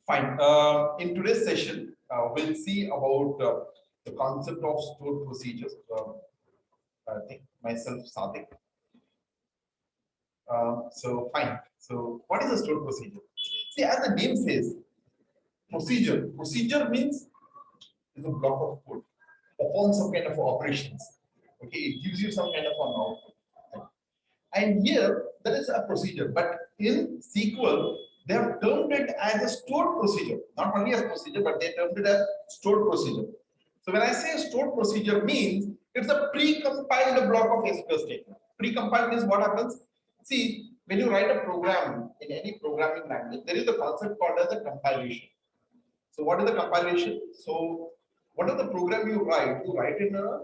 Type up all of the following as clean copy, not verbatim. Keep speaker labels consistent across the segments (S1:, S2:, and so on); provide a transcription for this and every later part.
S1: Fine. In today's session, we'll see about the concept of stored procedures. I think myself, Sadik. So fine. So what is a stored procedure? See, as the name says, procedure. Procedure means is a block of code, performs some kind of operations. Okay, it gives you some kind of an output. And here there is a procedure, but in SQL they have termed it as a stored procedure, not only as procedure, but they termed it as stored procedure. So when I say stored procedure means it's a pre-compiled block of SQL statement. Pre-compiled means what happens? See, when you write a program in any programming language, there is a concept called as a compilation. So what is the compilation? So whatever the program you write in a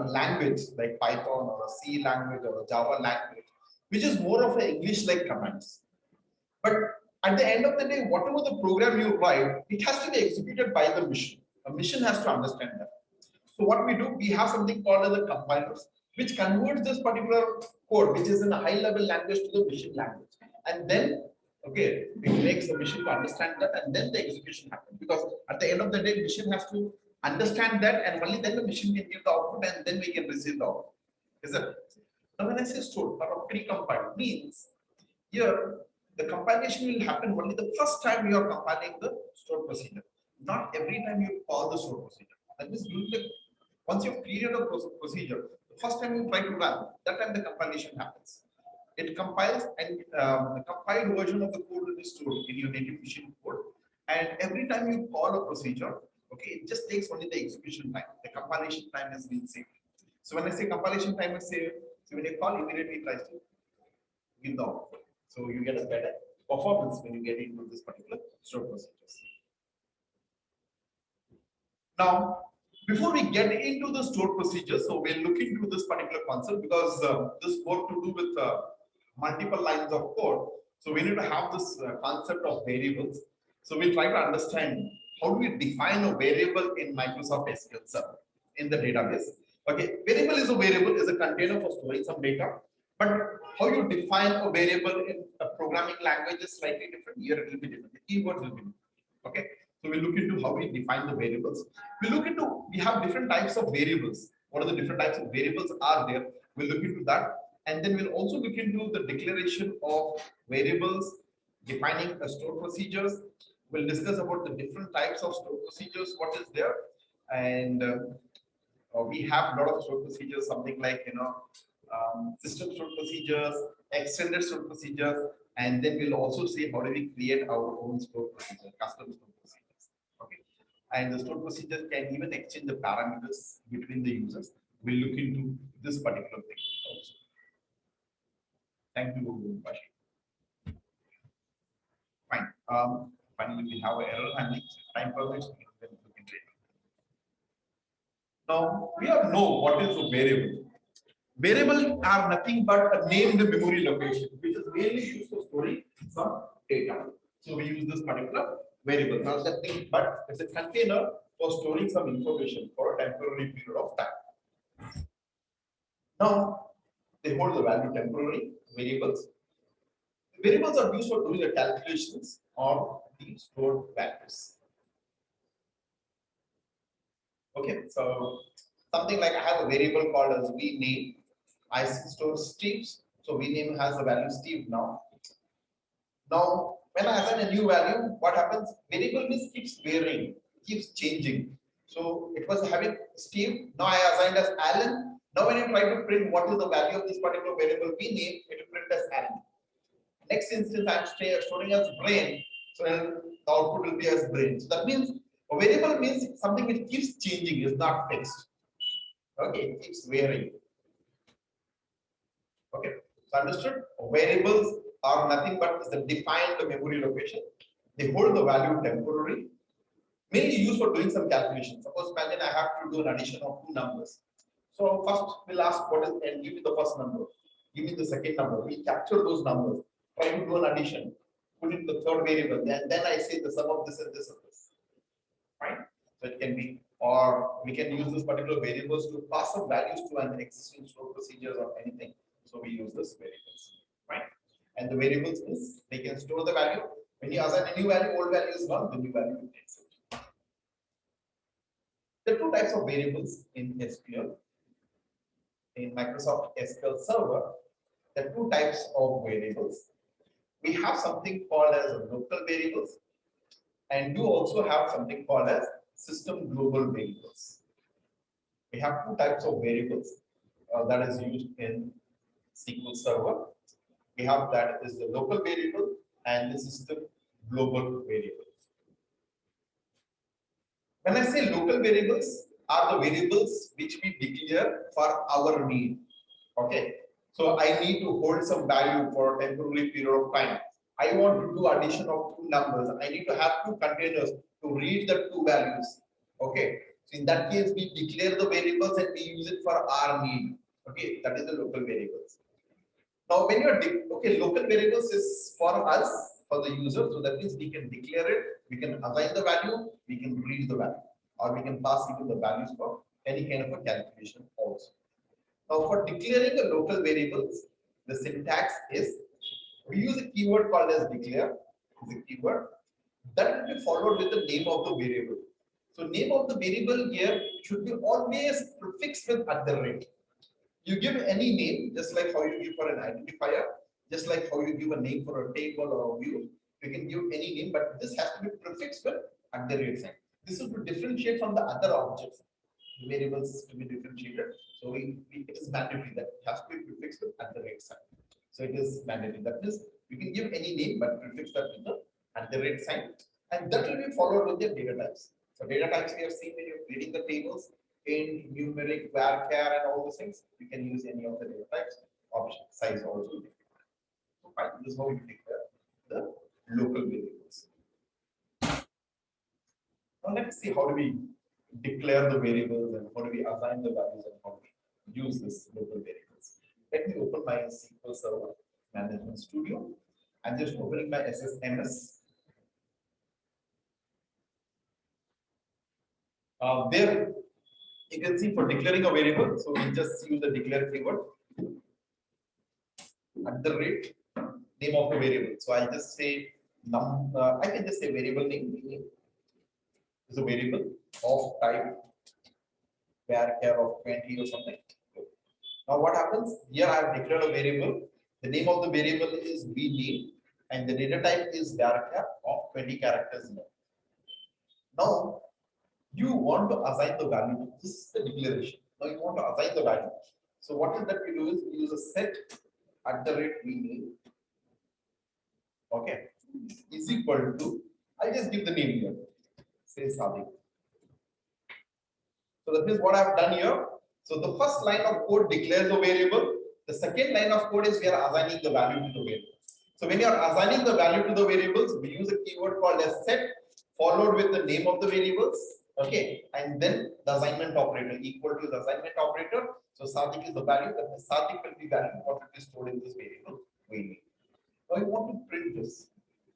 S1: language like Python or a C language or a Java language, which is more of an English-like commands. But at the end of the day, whatever the program you write, it has to be executed by the machine. A machine has to understand that. So what we do, we have something called as a compilers, which converts this particular code, which is in a high-level language, to the machine language, and then okay, it makes the machine to understand that, and then the execution happens. Because at the end of the day, machine has to understand that, and only then the machine can give the output, and then we can receive the output. Is it? Now, when I say stored or pre-compiled, means here the compilation will happen only the first time you are compiling the stored procedure, not every time you call the stored procedure. That means once you've created a procedure, the first time you try to run, that time the compilation happens. It compiles, and the compiled version of the code will be stored in your native machine code. And every time you call a procedure, okay, it just takes only the execution time. The compilation time has been saved. So when I say compilation time is saved, so when you call, immediately it tries to give the output. So you get a better performance when you get into this particular stored procedures. Now, before we get into the stored procedures, so we'll look into this particular concept because this work to do with multiple lines of code. So we need to have this concept of variables. So we'll try to understand how do we define a variable in Microsoft SQL Server in the database. Okay, variable is a container for storing some data, but how you define a variable in a programming language is slightly different. Here it will be different. The keywords will be different. Okay, so we'll look into how we define the variables. We have different types of variables. What are the different types of variables are there? We'll look into that. And then we'll also look into the declaration of variables, defining a stored procedures. We'll discuss about the different types of stored procedures, what is there. And we have a lot of stored procedures, something like, system stored procedures, extended stored procedures, and then we'll also see how do we create our own stored procedure, custom stored procedures. Okay. And the stored procedures can even exchange the parameters between the users. We'll look into this particular thing also. Thank you, Bashi. Fine. Finally, we have an error handling. Time permits, we can look into it. Now, we all know what is a variable. Variables are nothing but a named memory location, which is mainly used for storing some data. So we use this particular variable. Now, nothing but it's a container for storing some information for a temporary period of time. Now, they hold the value temporary variables. Variables are used for doing the calculations of the stored values. Okay, so something like I have a variable called as vName. I store Steve, so vName has the value Steve now. Now, when I assign a new value, what happens? Variable means keeps varying, keeps changing. So it was having Steve. Now I assigned as Alan. Now when you try to print what is the value of this particular variable vName, it will print as Alan. Next instance, I'm storing as brain, so the output will be as brain. So that means a variable means something which keeps changing, is not fixed. Okay, it keeps varying. Okay, so understood? Variables are nothing but the defined memory location. They hold the value temporary, mainly used for doing some calculations. Suppose imagine I have to do an addition of two numbers. So first we'll ask what is, and give me the first number, give me the second number. We capture those numbers, try to do an addition, put it in the third variable, and then I say the sum of this and this and this. Fine. So it can be, or we can use this particular variables to pass some values to an existing stored procedures or anything. So we use this variables, right? And the variables is they can store the value. When you assign a new value, old value is gone, the new value takes it. There are two types of variables in SQL. In Microsoft SQL Server, there are two types of variables. We have something called as local variables, and you also have something called as system global variables. We have two types of variables that is used in SQL Server. We have that is the local variable and the system global variable. When I say local variables, are the variables which we declare for our need. Okay, so I need to hold some value for a temporary period of time. I want to do addition of two numbers. I need to have two containers to read the two values. Okay, so in that case, we declare the variables and we use it for our need. Okay, that is the local variables. Now, when you're okay, local variables is for us, for the user. So that means we can declare it, we can assign the value, we can read the value, or we can pass even the values for any kind of a calculation also. Now, for declaring the local variables, the syntax is we use a keyword called as declare, is a keyword that will be followed with the name of the variable. So, name of the variable here should be always prefixed with at the rate. You give any name, just like how you give for an identifier, just like how you give a name for a table or a view. You can give any name, but this has to be prefixed with at the rate sign. This is to differentiate from the other objects. Variables to be differentiated. So it is mandatory that it has to be prefixed with at the rate sign. So it is mandatory. That means you can give any name, but prefix that with the at the rate sign, and that will be followed with the data types. So data types we have seen when you're creating the tables, int, numeric, varchar, and all those things. You can use any of the data types. Option size also. So fine. This is how you declare the local variables. Now let's see how do we declare the variables and how do we assign the values and how we use this local variables. Let me open my SQL Server Management Studio. I'm just opening my SSMS. There you can see for declaring a variable, so we just use the declare keyword at the rate name of the variable. So I'll just say I can just say variable name is a variable of type varchar of 20 or something. Now what happens? Here I have declared a variable. The name of the variable is vname and the data type is varchar of 20 characters. Now you want to assign the value. This is the declaration. Now you want to assign the value. So what is that we do is we use a set at the rate vname. Okay, is equal to, I just give the name here. Say Sadiq. So that means what I have done here. So the first line of code declares the variable. The second line of code is we are assigning the value to the variable. So when you are assigning the value to the variables, we use a keyword called as set, followed with the name of the variables. Okay, and then the assignment operator equal to the assignment operator. So Sadiq is the value, that the Sadiq will be value what it is stored in this variable. Now I want to print this.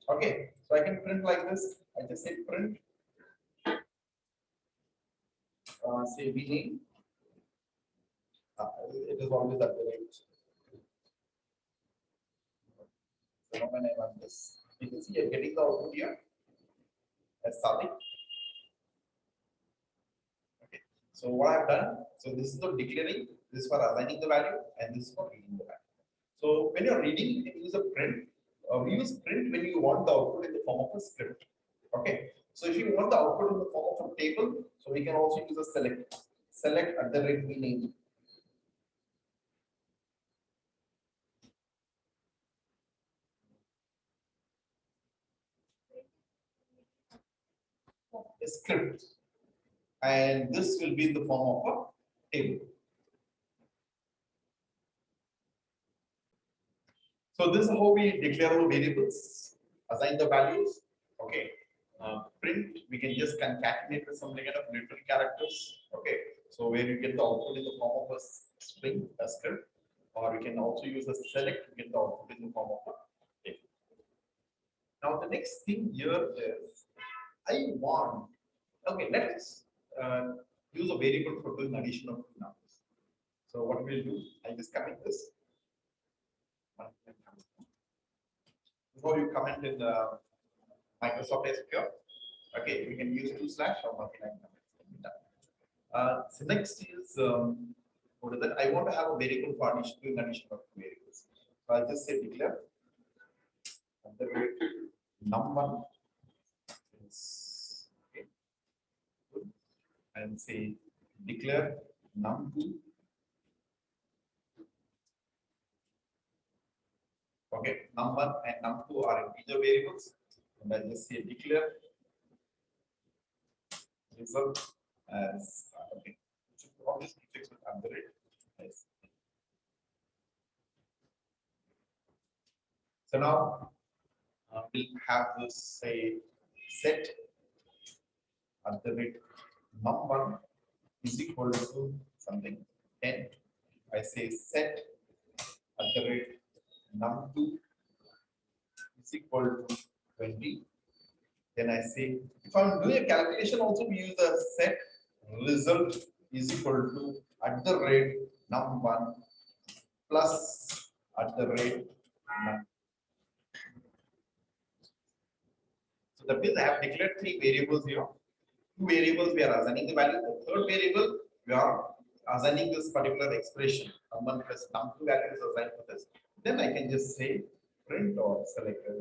S1: Okay, so I can print like this. I just say print. Say vname. It is always at the rate. So now when I run this, you can see I'm getting the output here as Sadiq. Okay. So what I've done, so this is the declaring, this is for assigning the value, and this is for reading the value. So when you're reading, you can use a print. We use print when you want the output in the form of a script. Okay. So if you want the output in the form of a table, so we can also use a select. Select at the rate vname. A script, and this will be in the form of a table. So this is how we declare our variables, assign the values. Okay, print we can just concatenate with some kind of literal characters. Okay, so where you get the output in the form of a string, a script, or we can also use a select to get the output in the form of a table. Now the next thing here is I want. Okay, let's use a variable for doing addition of two numbers. So what we'll do, I just comment this. Before you comment in Microsoft SQL. Okay, we can use 2/ or multi-line comments. So next is what is that? I want to have a variable for doing addition of two variables. So I'll just say declare the num1 is okay, good, and say declare num2. Okay, num1 and num2 are integer variables, and I'll just say declare result as okay. Should always be fixed with under it. Yes. So now we'll have this say set at the rate num1 is equal to something 10. I say set at the rate num2 is equal to 20. Then I say if I'm doing a calculation, also we use a set result is equal to at the rate num1 plus at the rate num. So that means I have declared three variables here. Two variables we are assigning the value. The third variable we are assigning this particular expression. Num1 plus num2 value is assigned to this. Then I can just say print or select at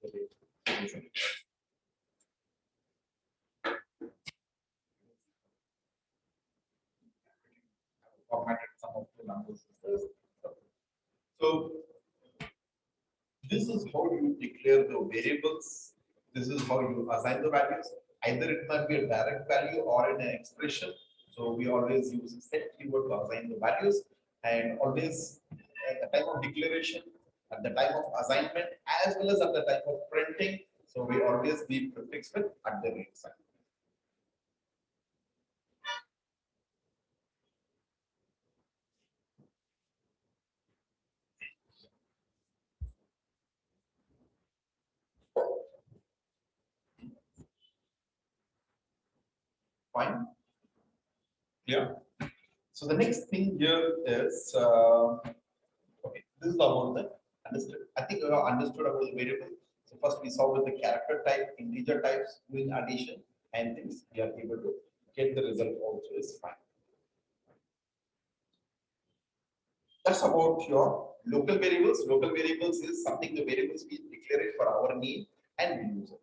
S1: the rate result. Formatted some of the numbers. So this is how you declare the variables. This is how you assign the values. Either it might be a direct value or in an expression. So we always use set keyword to assign the values, and always at the time of declaration, at the time of assignment, as well as at the time of printing. So we always be prefixed with at the rate sign. Fine. Yeah. So the next thing here is okay. This is about the understood. I think you have understood about the variable. So first we saw with the character type, integer types, doing addition and things. We are able to get the result also is fine. That's about your local variables. Local variables is something the variables we declare it for our need and we use it.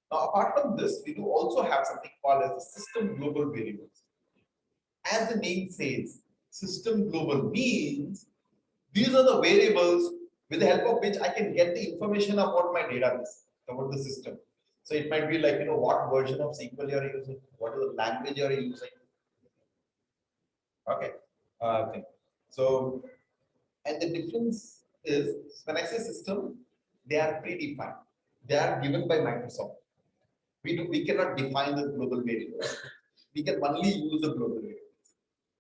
S1: Now apart from this, we do also have something called as the system global variables. As the name says, system global means these are the variables with the help of which I can get the information about my database, about the system. So it might be like, what version of SQL you are using, what is the language you are using. Okay. Okay. So, and the difference is when I say system, they are predefined. They are given by Microsoft. We cannot define the global variables. We can only use the global variables.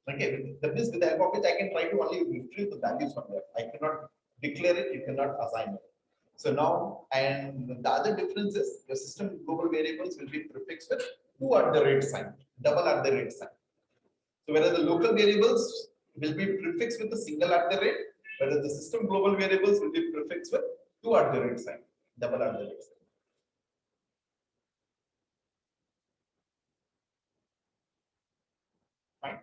S1: Okay, that means with the help of which I can try to only retrieve the values from there. I cannot declare it, you cannot assign it. So now, and the other difference is your system global variables will be prefixed with two at the rate sign, double at the rate sign. So whereas the local variables will be prefixed with a single at the rate, whereas the system global variables will be prefixed with two at the rate sign, double at the rate sign. Fine.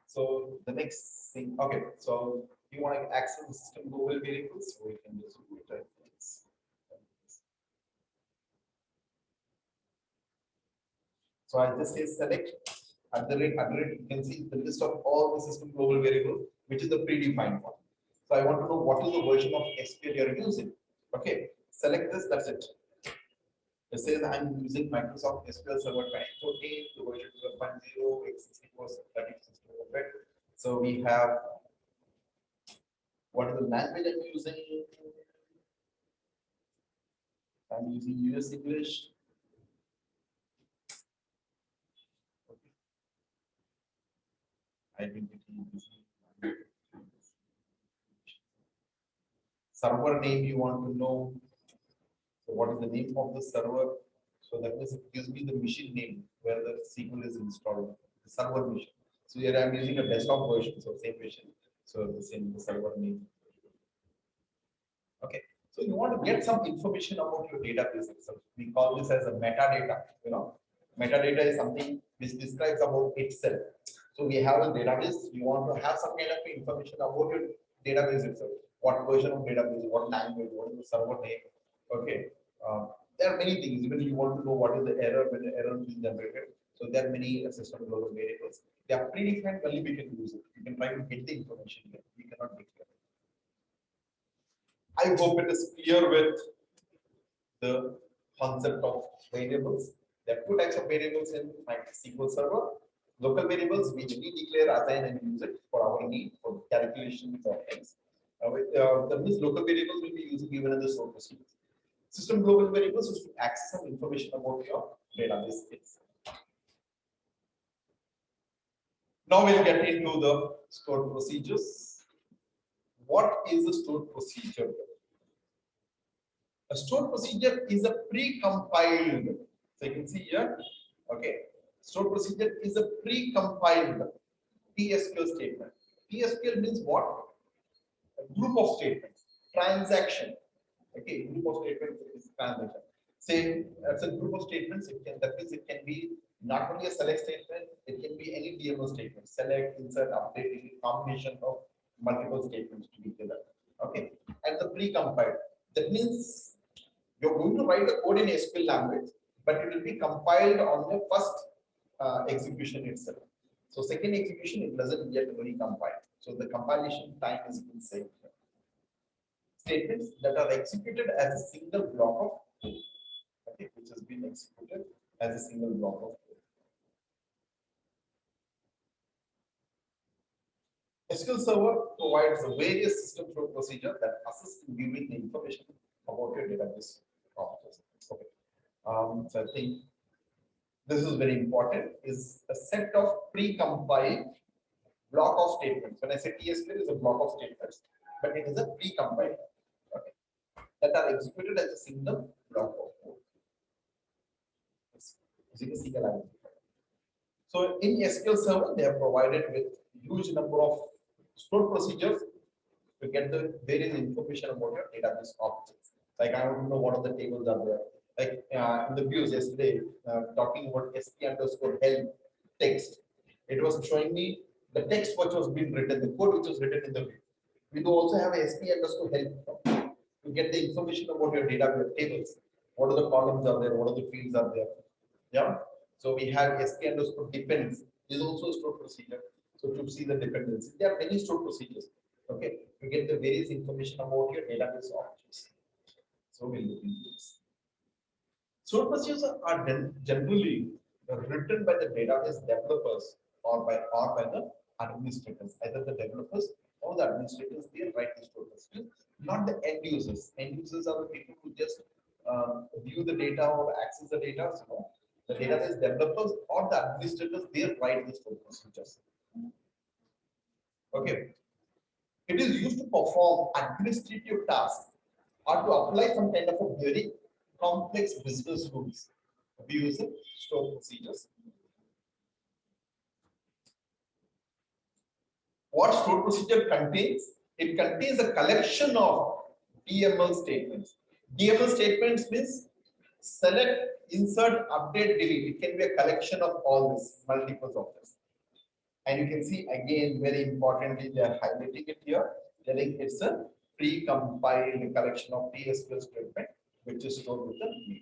S1: So the next thing, okay, so you want to access the system global variables, so we can just do it like this. So I just say select at the rate, you can see the list of all the system global variables, which is the predefined one. So I want to know what is the version of SQL you are using. Okay, select this, that's it. It says I'm using Microsoft SQL Server 2014, the version 12.0, x64, 32 bit. So we have what is the language I'm using? I'm using US English. Identity. Server name you want to know. So what is the name of the server? So that means it gives me the machine name where the SQL is installed, the server machine. So here I'm using a desktop version, so same machine. So the server name. Okay. So you want to get some information about your database itself. We call this as a metadata. Metadata is something which describes about itself. So we have a database. You want to have some kind of information about your database itself. What version of database, what language, what is the server name. Okay. There are many things. Even you want to know what is the error when the error is generated. So there are many system level variables. They are predefined. Only we can use it. You can try to get the information here. We cannot declare. I hope it is clear with the concept of variables. There are two types of variables in SQL Server. Local variables which we declare, assign, and use it for our need for calculations of things. That means local variables will be used given in the stored procedures. System global variables is to access some information about your database space. Now we'll get into the stored procedures. What is a stored procedure? A stored procedure is a pre-compiled. So you can see here, okay. Stored procedure is a pre-compiled TSQL statement. TSQL means what? A group of statements. Transaction. Okay, group of statements is transaction. Same as a group of statements, that means it can be not only a select statement, it can be any DML statement. Select, insert, update, any combination of multiple statements to be together. Okay, and the pre-compiled. That means you're going to write the code in SQL language, but it will be compiled on the first execution itself. So second execution, it doesn't yet recompile. So the compilation time is insane. Statements that are executed as a single block of code, okay, which has been executed as a single block of code. SQL Server provides a various system flow procedure that assist in giving the information about your database properties. Okay. So I think this is very important. Is a set of pre-compiled block of statements. When I say TSQL is a block of statements, but it is a pre-compiled, okay, that are executed as a single block of code. As you can see, so in SQL Server, they are provided with huge number of stored procedures to get the various information about your database objects. Like I want to know what are the tables are there. Like in the views yesterday, talking about sp underscore help text, it was showing me the text which was being written, the code which was written in the view. We do also have sp underscore help to get the information about your database tables. What are the columns are there? What are the fields are there? Yeah. So we have sp underscore depends is also a stored procedure. So to see the dependency, there are many stored procedures. Okay, you get the various information about your database objects. So we'll look into this. Stored procedures are generally written by the database developers or by the administrators. Either the developers or the administrators, they write the stored procedures, not the end users. End users are the people who just view the data or access the data. So the database developers or the administrators, they write the stored procedures. Okay. It is used to perform administrative tasks or to apply some kind of a very complex business rules. We use stored procedures. What stored procedure contains? It contains a collection of DML statements. DML statements means select, insert, update, delete. It can be a collection of all this, multiples of this. And you can see again, very importantly, they are highlighting it here, telling it's a pre-compiled collection of TSQL statement, which is stored with the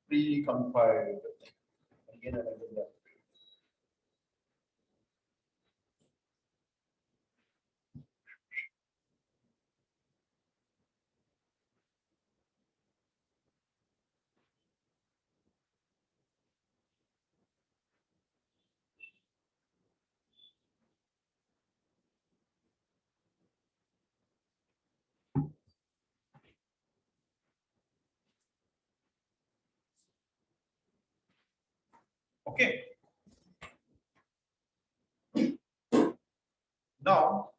S1: pre-compiled. Again, and again. Okay. Now,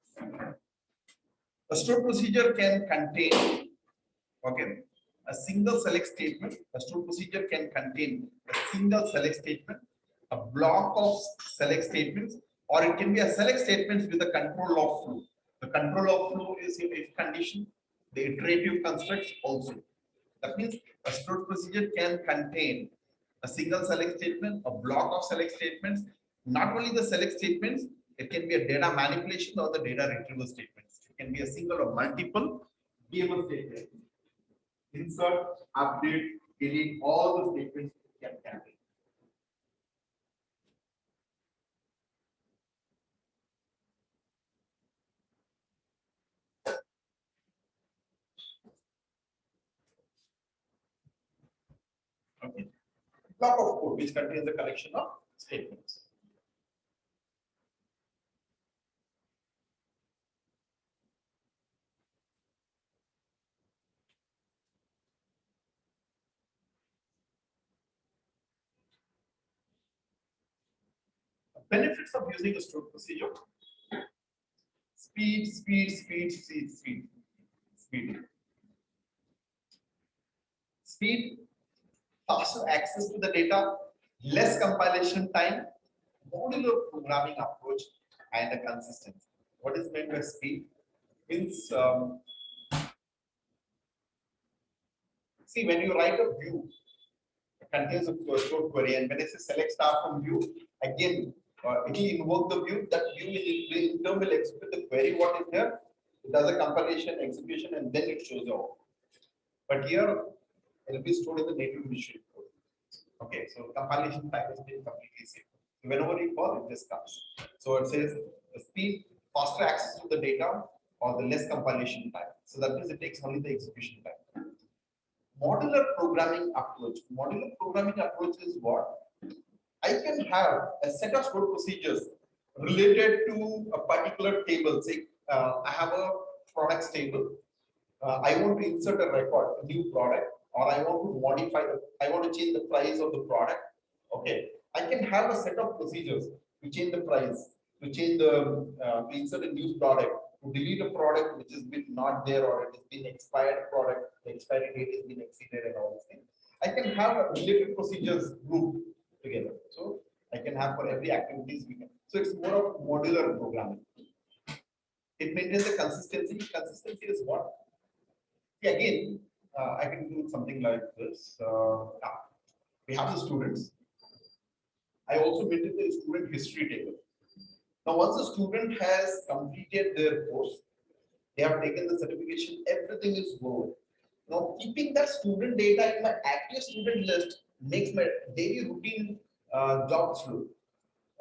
S1: a stored procedure can contain, okay, a single select statement. A stored procedure can contain a single select statement, a block of select statements, or it can be a select statements with a control of flow. The control of flow is your if condition. The iterative constructs also. That means a stored procedure can contain a single select statement, a block of select statements. Not only the select statements, it can be a data manipulation or the data retrieval statements. It can be a single or multiple DML statements. Insert, update, delete, all the statements can contain. Okay. Block of code which contains a collection of statements. Benefits of using a stored procedure: speed, speed, speed, speed, speed, speed, speed, faster access to the data, less compilation time, modular programming approach, and a consistency. What is meant by speed? Means see, when you write a view, it contains a stored query, and when it says select star from view, again it will invoke the view. That view will in turn will execute the query what is there. It does a compilation, execution, and then it shows the output. But here it will be stored in the native Visual Code. Okay, so compilation time is being completely safe. So whenever you call, it just comes. So it says the speed, faster access to the data, or the less compilation time. So that means it takes only the execution time. Modular programming approach. Modular programming approach is what? I can have a set of stored procedures related to a particular table. Say I have a products table. I want to insert a record, a new product, or I want to modify the, I want to change the price of the product. Okay, I can have a set of procedures to change the price, to change the, to insert a new product, to delete a product which has been not there or it has been expired product, the expiry date has been exceeded and all these things. I can have a related procedures group together. So I can have for every activities we can. So it's more of modular programming. It maintains the consistency. Consistency is what? See, again, I can do something like this. We have the students. I also maintain the student history table. Now, once the student has completed their course, they have taken the certification, everything is good. Now, keeping that student data in my active student list makes my daily routine job slow.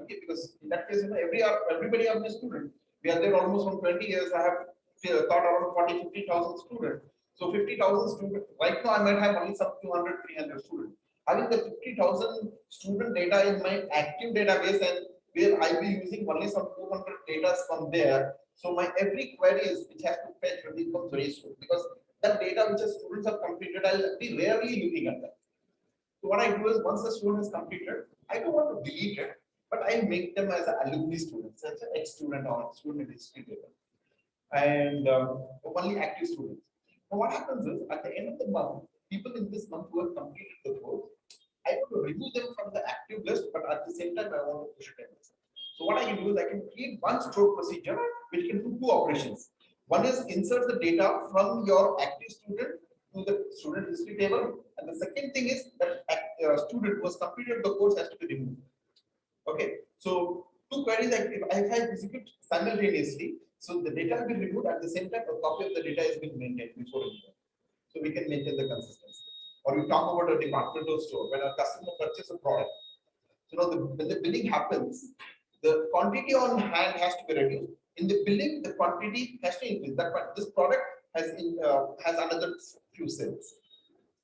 S1: Okay, because in that case, everybody of the student, we are there almost from 20 years. I have thought around 40, 50,000 students. So 50,000 students, right now I might have only some 200, 300 students. Having the 50,000 student data in my active database and where I will be using only some 200 data from there. So my every query is which has to fetch will become very slow because that data which the students have completed, I'll be rarely looking at that. So what I do is once the student has completed, I don't want to delete it, but I make them as an alumni student, such an ex-student or student history table, and only active students. Now what happens is at the end of the month, people in this month who have completed the course, I want to remove them from the active list, but at the same time I want to push it in. So what I can do is I can create one stored procedure which can do two operations. One is insert the data from your active student to the student history table, and the second thing is that student who has completed the course has to be removed. Okay, so two queries if I execute simultaneously, so the data will be removed at the same time a copy of the data is being maintained before removal. So we can maintain the consistency. Or we talk about a departmental store when a customer purchases a product. So now when the billing happens, the quantity on hand has to be reduced. In the billing, the quantity has to increase. That this product has another few sales.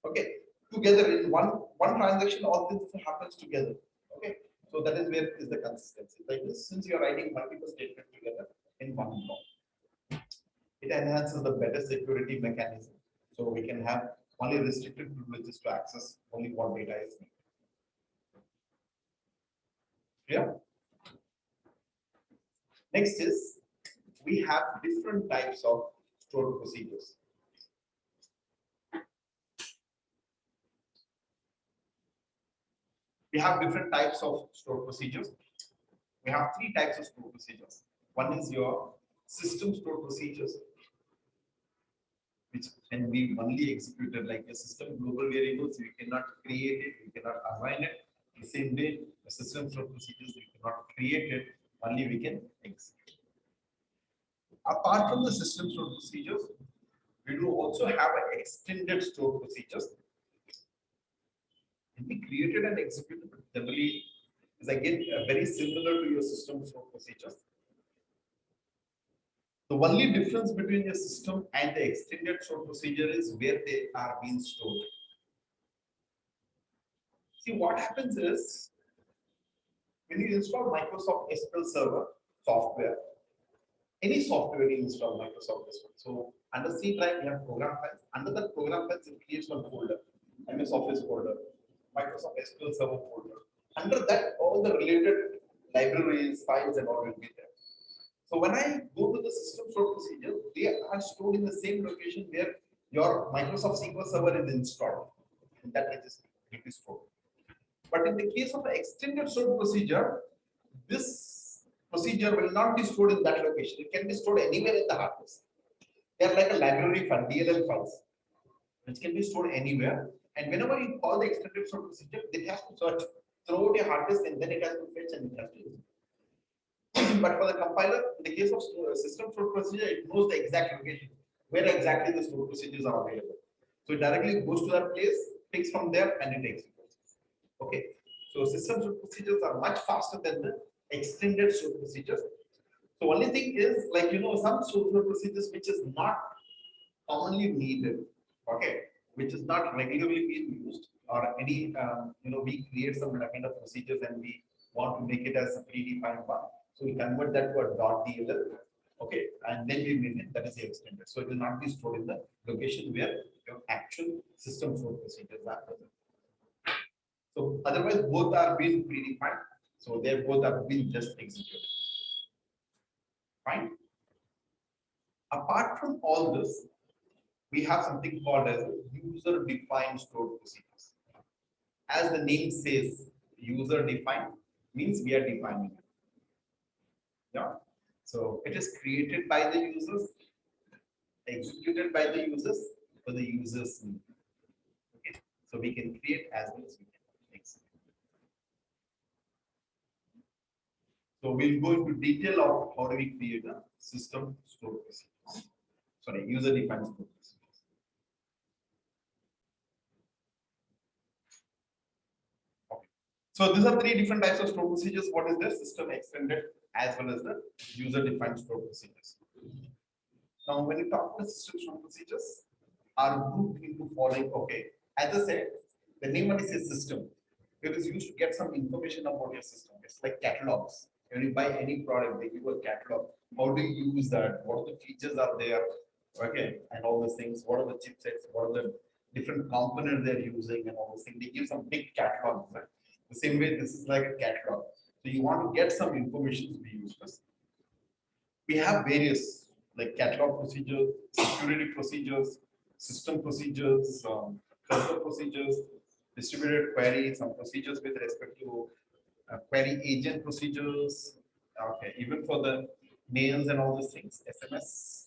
S1: Okay, together in one transaction, all this happens together. Okay, so that is where is the consistency. Like this, since you are writing multiple statements together in one block, it enhances the better security mechanism. So we can have only restricted privileges to access only what data is needed. Yeah. Next is we have different types of stored procedures. We have different types of stored procedures. We have three types of stored procedures. One is your system stored procedures, which can be only executed like a system global variables. You cannot create it, you cannot assign it. The same way, the system stored procedures, we cannot create it, only we can execute. Apart from the system stored procedures, we do also have an extended stored procedures. Can be created and executed, but generally is again very similar to your system stored procedures. The only difference between the system and the extended stored procedure is where they are being stored. See, what happens is when you install Microsoft SQL Server software, any software you install Microsoft SQL. So under C drive, we have program files. Under that program files, it creates one folder, MS Office folder, Microsoft SQL Server folder. Under that, all the related libraries, files, and all will be there. So when I go to the system stored procedure, they are stored in the same location where your Microsoft SQL Server is installed. And that registry will be stored. But in the case of the extended stored procedure, this procedure will not be stored in that location. It can be stored anywhere in the hard disk. They are like a library file, DLL files, which can be stored anywhere. And whenever you call the extended stored procedure, it has to search throughout your hard disk and then it has to fetch and it has to use. But for the compiler, in the case of system stored procedure, it knows the exact location where exactly the stored procedures are available. So it directly goes to that place, picks from there, and it executes. Okay. So system stored procedures are much faster than the extended stored procedures. So only thing is, like some stored procedures which is not commonly needed. Okay, which is not regularly being used, or any we create some kind of procedures and we want to make it as a predefined one. So we convert that to a .dll, okay, and then we mean it, that is the extended. So it will not be stored in the location where your actual system stored procedures are present. So otherwise, both are being predefined. So they both are being just executed. Fine. Apart from all this, we have something called as user-defined stored procedures. As the name says, user-defined means we are defining it. Yeah. So it is created by the users, executed by the users for the users' need. Okay. So we can create as well as we can execute. So we'll go into detail of how do we create a system stored procedures. Sorry, user-defined stored procedures. Okay. So these are three different types of stored procedures. What is the system extended as well as the user-defined stored procedures? Now, when you talk about system stored procedures, are grouped into following. Okay, as I said, the name only says system. It is used to get some information about your system. It's like catalogs. When you buy any product, they give you a catalog. How do you use that? What are the features are there? Okay, and all those things. What are the chipsets? What are the different components they're using and all those things? They give some big catalogs. Right? The same way, this is like a catalog. So you want to get some information to be used. We have various like catalog procedures, security procedures, system procedures, cursor procedures, distributed query, some procedures with respect to query agent procedures. Okay, even for the mails and all these things, SMS,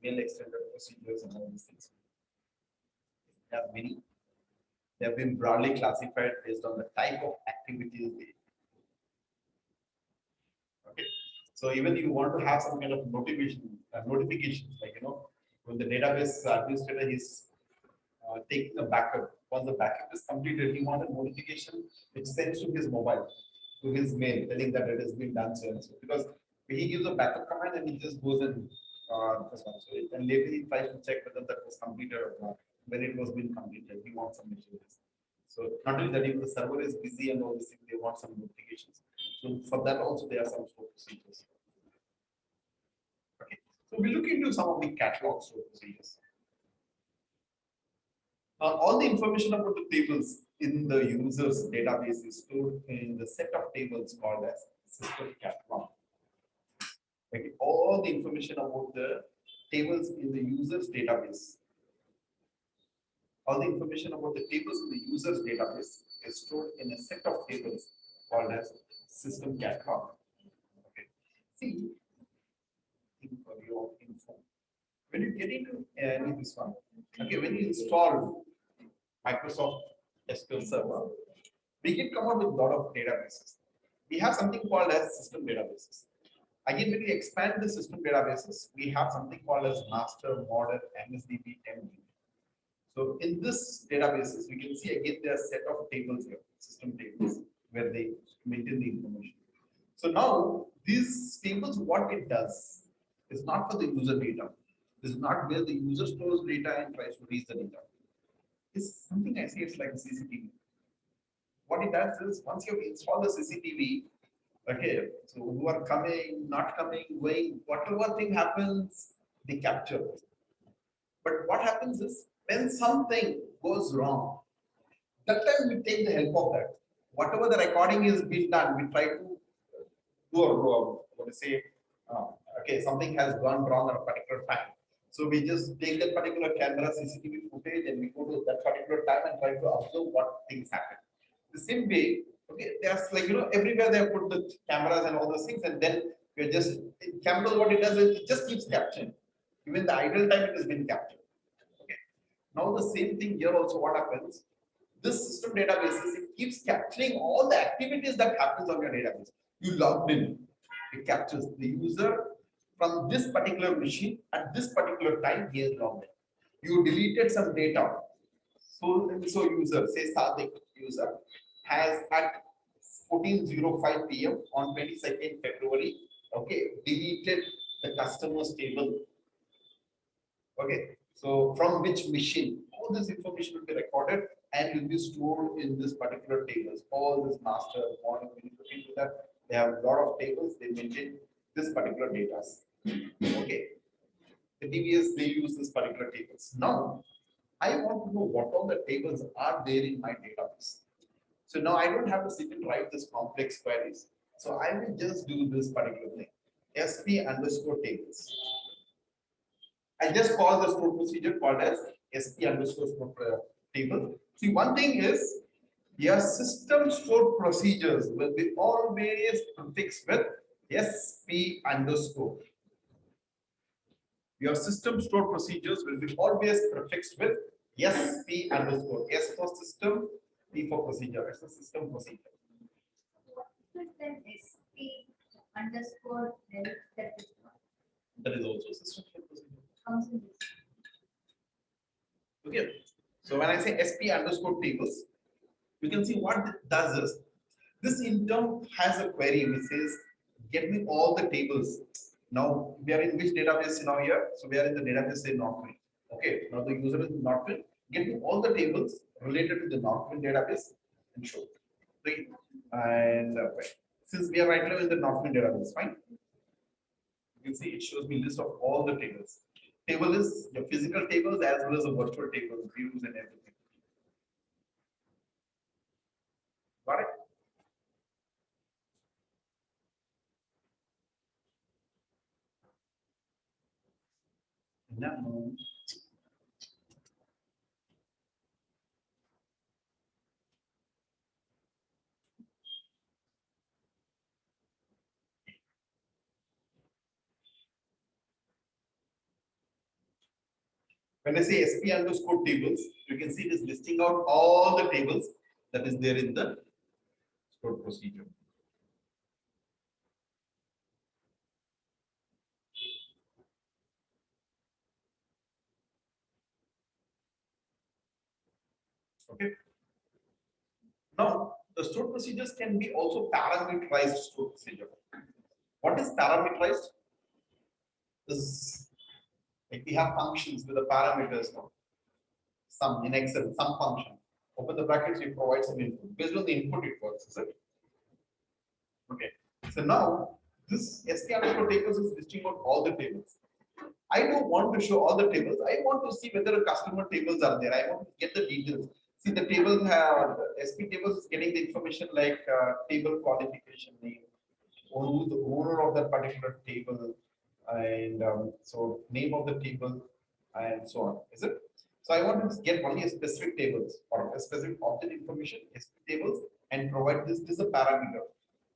S1: mail extended procedures and all these things. There are many. They have been broadly classified based on the type of activities they. Okay. So even you want to have some kind of notifications, like when the database administrator is taking a backup. Once the backup is completed, he wants a notification which sends to his mobile, to his mail, telling that it has been done so and so. Because he gives a backup command and he just goes and this one. So and later he tries to check whether that was completed or not. When it was being completed, he wants some messages. So not only that, if the server is busy and all these things, they want some notifications. So for that also there are some sort of procedures. Okay. So we look into some of the catalog sort of procedures. All the information about the tables in the user's database is stored in the set of tables called as system catalog. Okay. All the information about the tables in the user's database, all the information about the tables in the user's database is stored in a set of tables called as system catalog. Okay. See, view of info. When you get into this one, okay, when you install Microsoft SQL Server, we can come up with a lot of databases. We have something called as system databases. Again, when we expand the system databases, we have something called as master, model, MSDB, MDB. So in this databases, we can see again there are a set of tables here, system tables, where they maintain the information. So now these tables, what it does is not for the user data. This is not where the user stores data and tries to read the data. It's something I say it's like a CCTV. What it does is once you install the CCTV, okay, so who are coming, not coming, going, whatever thing happens, they capture it. But what happens is when something goes wrong, that time we take the help of that. Whatever the recording is being done, we try to do what to say, okay, something has gone wrong at a particular time. So we just take that particular camera CCTV footage and we go to that particular time and try to observe what things happen. The same way, okay, there's like everywhere they have put the cameras and all those things, and then we're just cameras. What it does is it just keeps capturing. Even the idle time it has been captured. Okay. Now the same thing here also. What happens? This system databases it keeps capturing all the activities that happens on your database. You logged in, it captures the user from this particular machine at this particular time he is logged in. You deleted some data. So user, say Sadik user, has at 14:05 p.m. on 22nd February, okay, deleted the customer's table. Okay, so from which machine, all this information will be recorded and will be stored in this particular tables. All this master, model, when you look into that, they have a lot of tables, they maintain this particular data. Okay, the DBS, they use this particular tables. Now, I want to know what all the tables are there in my database. So now I don't have to sit and write this complex queries. So I will just do this particular thing. SP underscore tables. I just call the stored procedure called as SP underscore stored table. See, one thing is your system stored procedures will be always prefixed with SP underscore. Your system stored procedures will be always prefixed with SP underscore. S for system, P for procedure. It's a system procedure.
S2: What is then SP underscore health
S1: That is also system stored procedure.
S2: comes in this?
S1: Okay. So when I say SP underscore tables, you can see what it does is this in term has a query which says get me all the tables. Now we are in which database now here? So we are in the database say Northwind. Okay, now the user is Northwind. Get me all the tables related to the Northwind database and show. Right? And since we are right now in the Northwind database, fine. You can see it shows me list of all the tables. Table is the physical tables as well as the virtual tables, views and everything. Got it? No. When I say SP underscore tables, you can see it is listing out all the tables that is there in the stored procedure. Okay. Now, the stored procedures can be also parameterized stored procedure. What is parameterized? Is like we have functions with the parameters now. Some in Excel, some function. Open the brackets, you provide some input. Based on the input, it works, is it? Okay. So now this SP underscore tables is listing out all the tables. I don't want to show all the tables. I want to see whether customer tables are there. I want to get the details. See, the tables have SP tables is getting the information like table qualification name, who the owner of that particular table, and so name of the table, and so on. Is it? So I want to get only a specific tables or a specific object information, SP tables, and provide this as a parameter.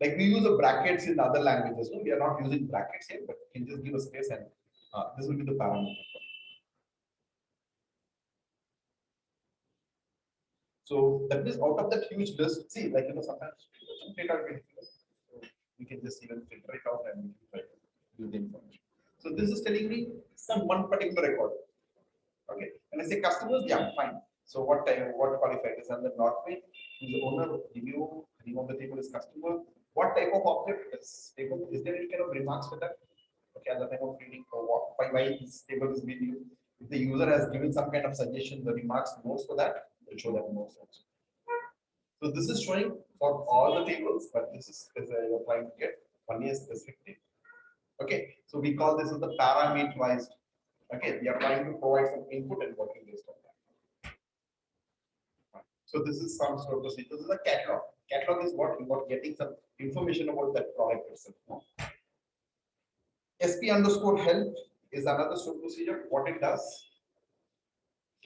S1: Like we use the brackets in other languages. No? We are not using brackets here, but you can just give a space and This will be the parameter. So that means out of that huge list, see, like sometimes some data can so we can just even filter it out and we can try to do the information. So this is telling me some one particular record. Okay, when I say customers, yeah, fine. So what type, what qualified is under Northway, who's the owner, review, name of the table is customer. What type of object is table? Is there any kind of remarks for that? Okay, at the time of reading, or what, why this table is being used. If the user has given some kind of suggestion, the remarks notes for that, will show that notes also. So this is showing for all the tables, but this is you're trying to get only a specific table. Okay, so we call this as the parameterized. Okay, we are trying to provide some input and working based on that. So this is some sort of procedure. This is a catalog. Catalog is what you are getting some information about that product itself. SP underscore help is another stored procedure. What it does,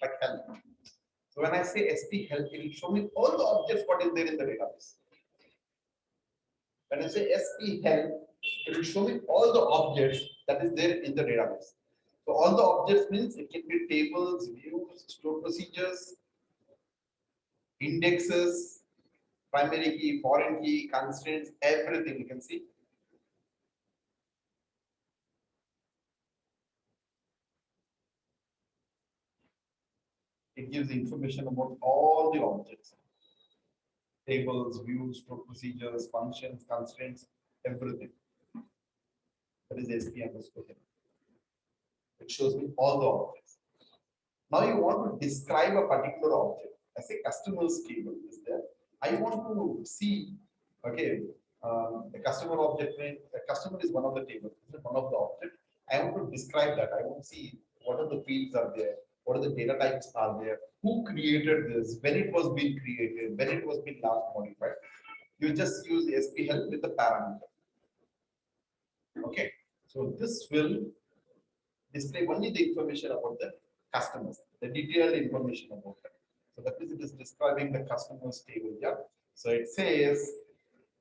S1: like help. So when I say SP help, it will show me all the objects what is there in the database. When I say SP help, it will show me all the objects that is there in the database. So all the objects means it can be tables, views, stored procedures, indexes, primary key, foreign key, constraints, everything you can see. It gives information about all the objects, tables, views, stored procedures, functions, constraints, everything. That is SP underscore help. It shows me all the objects. Now you want to describe a particular object. I say customers table is there. I want to see, okay, the customer object means the customer is one of the tables, one of the object. I want to describe that. I want to see what are the fields are there, what are the data types are there, who created this, when it was being created, when it was being last modified. You just use SP help with the parameter. Okay, so this will display only the information about the customers, the detailed information about them. So that is, it is describing the customers table. Yeah. So it says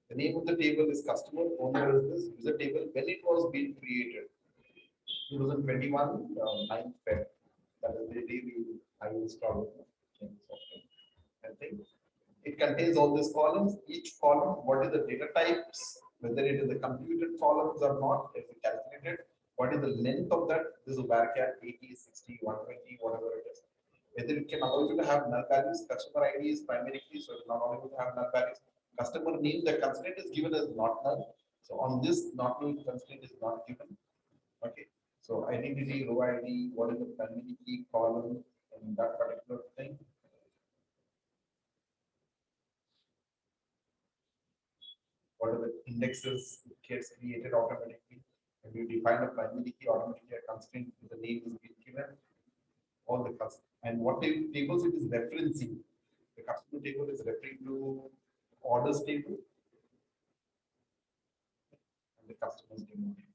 S1: the name of the table is customer, owner is this, user table, when it was being created, 2021, 9th Feb. That is the day I installed it. I think it contains all these columns. Each column, what is the data types, whether it is the computed columns or not, if we calculate it, what is the length of that? This is varchar 80, 60, 120, whatever it is. Whether it can allow you to have null values, customer ID is primary key, so it's not allowed to have null values. Customer name, the constraint is given as not null. So on this, not null constraint is not given. Okay. So identity, row ID, what is the primary key column in that particular thing. What are the indexes it gets created automatically. And you define a primary key automatically, a constraint with the name is being given, all the custom. And what tables it is referencing. The customer table is referring to orders table and the customer's demo table.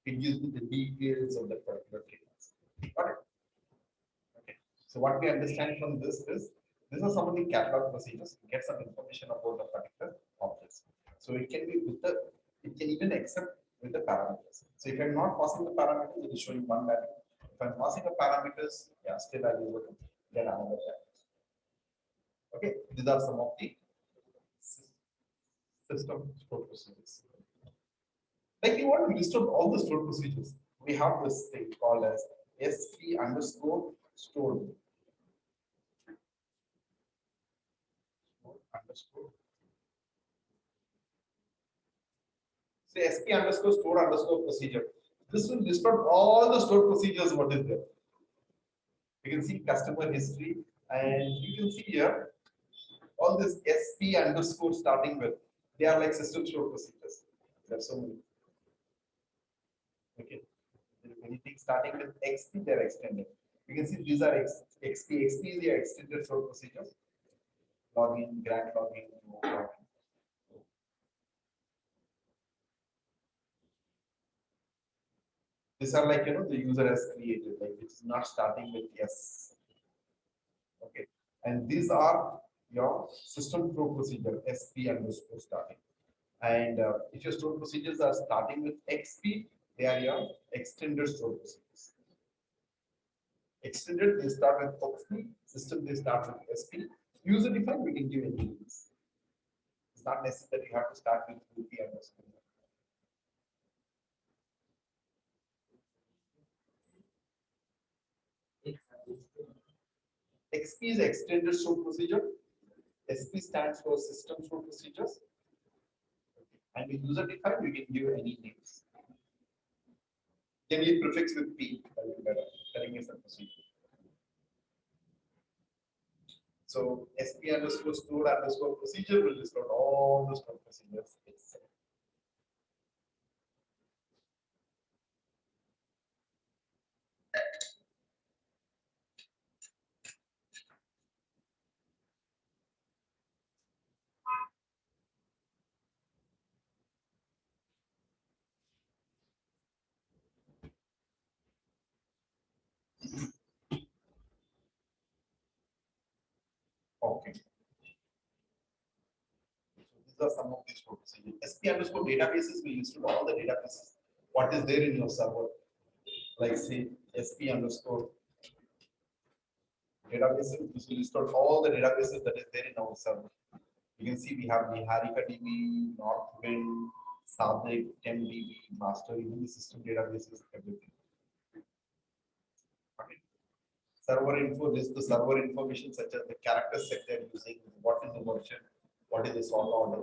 S1: It gives me the details of the particular tables. Got it? Okay. So what we understand from this is these are some of the catalog procedures to get some information about the particular objects. So it can be with the, it can even accept with the parameters. So if I'm not passing the parameters, it is showing one value. If I'm passing the parameters, yeah, still I'll be able to get another value. Okay, these are some of the system stored procedures. Like you want to list out all the stored procedures. We have this thing called as SP underscore stored. Underscore. Say SP underscore store underscore procedure. This will list out all the stored procedures what is there. You can see customer history and you can see here all this SP underscore starting with. They are like system stored procedures. There are so many. Okay. Anything starting with XP, they are extended. You can see these are XP. XP is the extended stored procedures. Login, grant login, login. These are like the user has created, like it's not starting with yes. Okay, and these are your system stored procedure SP underscore starting. And if your stored procedures are starting with XP, They are your extended stored procedures. Extended, they start with XP. System, they start with SP. User defined, we can give any names. It's not necessary that you have to start with UP underscore. XP is extended stored procedure. SP stands for system stored procedures. And with user defined, we can give any names. Can we prefix with P? That will be better. Telling us the procedure. So SP underscore stored underscore procedure will describe all the stored procedures itself. Okay. So these are some of these stored procedures. SP underscore databases will list all the databases. What is there in your server? Like say SP underscore databases, this will list out all the databases that is there in our server. You can see we have Niharika DB, Northwind, Sadik, MDB, Master, even the system databases, everything. Okay. Server info, this is the server information such as the character set they're using, what is the version, what is the sort order.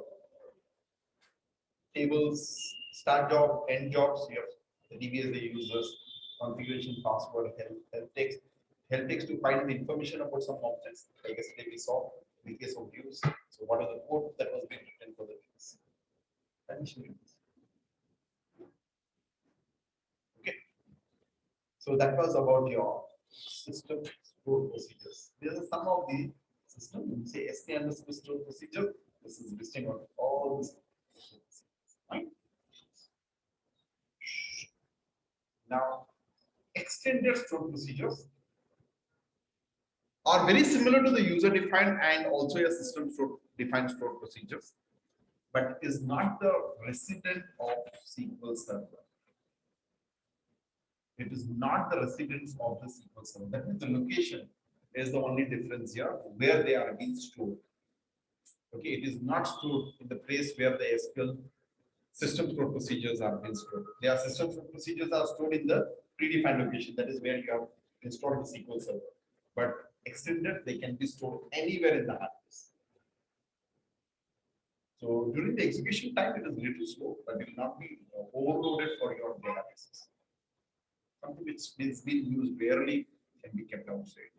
S1: Tables, start job, end jobs, you have the DB as the users, configuration, password, help text to find the information about some objects. Like yesterday we saw in the case of views. So what is the code that was being written for the views? Okay. So that was about your system stored procedures. These are some of the system. When you say SP underscore stored procedure, this is listing out all this. Right? Now, extended stored procedures are very similar to the user defined and also a system defined stored procedures, but is not the resident of SQL Server. It is not the residence of the SQL Server. That means the location is the only difference here, where they are being stored. Okay, it is not stored in the place where the SQL system stored procedures are being stored. Their system stored procedures are stored in the predefined location. That is where you have installed the SQL Server. But extended, they can be stored anywhere in the hard disk. So during the execution time, it is little slow, but it will not be overloaded for your databases. Something which is being used rarely can be kept outside.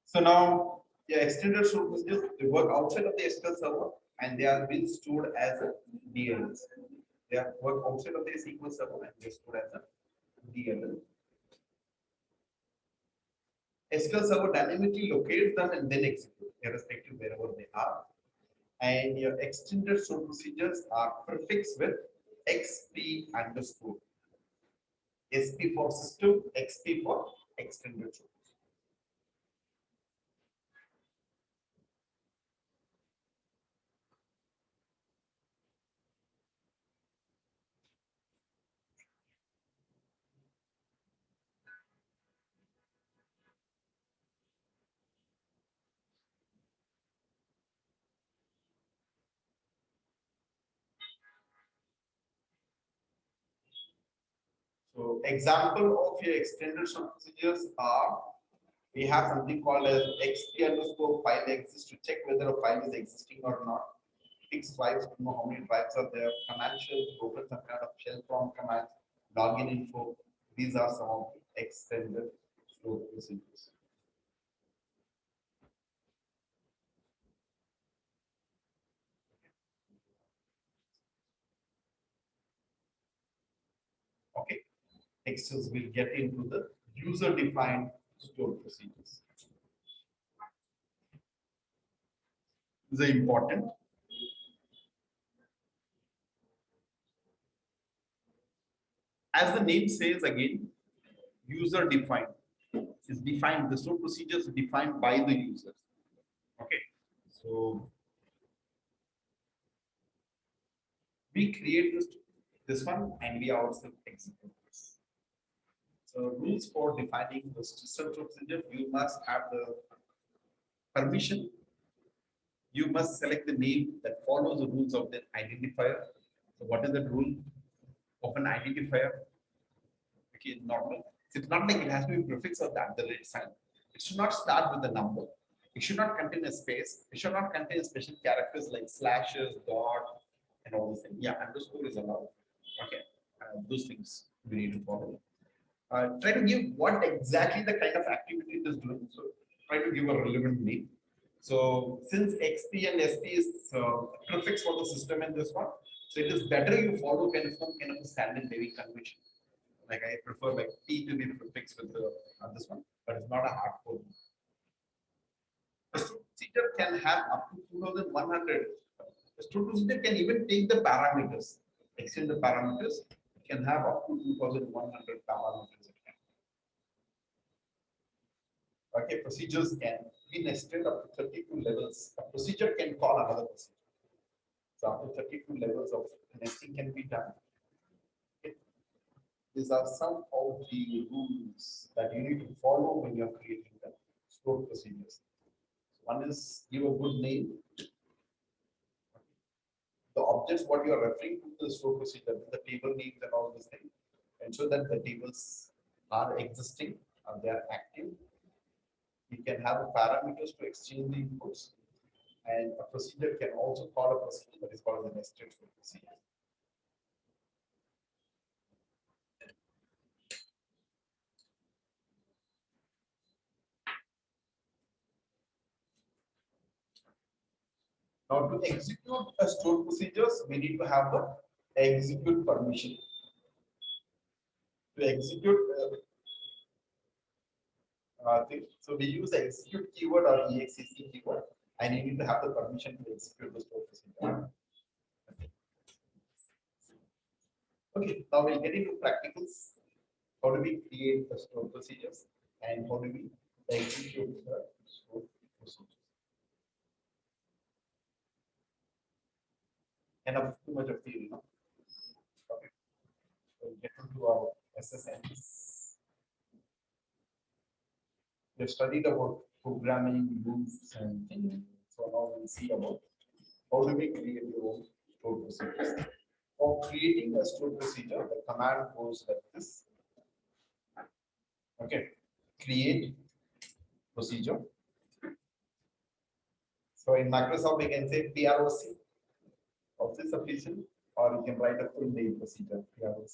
S1: So now, yeah, extended stored procedures, they work outside of the SQL server and they are being stored as a DLLs. They are work outside of the SQL server and they are stored as a DLL. SQL server dynamically locates them and then execute, irrespective wherever they are. And your extended stored procedures are prefixed with XP underscore. SP for system, XP for extended stored. So example of your extended stored procedures are, we have something called as XP underscore file exists to check whether a file is existing or not. Fix drives to know how many drives are there. Command shell to open some kind of shell from command. Login info. These are some of the extended stored procedures. Okay. Next is we'll get into the user-defined stored procedures. These are important. As the name says again, user defined is defined. The stored procedures are defined by the users. Okay, so we create this one and we also execute this. So rules for defining the system procedure, you must have the permission. You must select the name that follows the rules of the identifier. So what is the rule of an identifier? Okay, normal. It's not like it has to be prefix or the @ sign. It should not start with a number. It should not contain a space. It should not contain special characters like slashes, dot, and all these things. Yeah, underscore is allowed. Okay, those things we need to follow. Try to give what exactly the kind of activity it is doing. So try to give a relevant name. So since XP and SP is prefix for the system in this one, so it is better you follow kind of some kind of a standard naming convention. Like I prefer like P to be prefixed with the this one, but it's not a hardcore. The stroke procedure can have up to 2100. The stroke procedure can even take the parameters, extend the parameters. It can have up to 2100 parameters. Okay, procedures can be nested up to 32 levels. A procedure can call another procedure. So up to 32 levels of nesting can be done. Okay. These are some of the rules that you need to follow when you're creating the stored procedures. One is give a good name. The objects what you are referring to the stored procedure, the table names and all these things. Ensure that the tables are existing, they are active. You can have parameters to exchange the inputs. And a procedure can also call a procedure that is called the nested procedure. Now, to execute a stored procedures, we need to have the execute permission. To execute thing, so we use the execute keyword or exec keyword, and you need to have the permission to execute the stored procedure. Okay, now we'll get into practicals. How do we create the stored procedures and how do we execute the stored procedures? Enough too much of theory, no? Okay. We'll get into our SSNs. We have studied about programming, loops, and things. So now we'll see about how do we create your own stored procedures. For creating a stored procedure, the command goes like this. Okay, create procedure. So in Microsoft, we can say PROC, office sufficient, or you can write a full name procedure, PROC.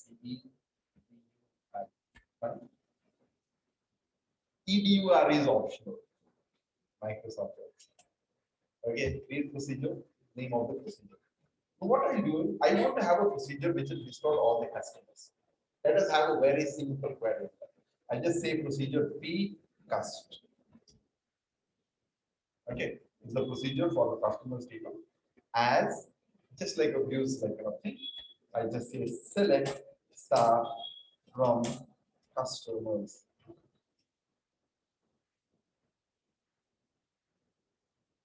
S1: EDUR is optional. Microsoft. Okay, create procedure, name of the procedure. So what I do, I want to have a procedure which will restore all the customers. Let us have a very simple query. I just say procedure P cust. Okay, is the procedure for the customers table as just like a views like a thing. I just say select star from customers.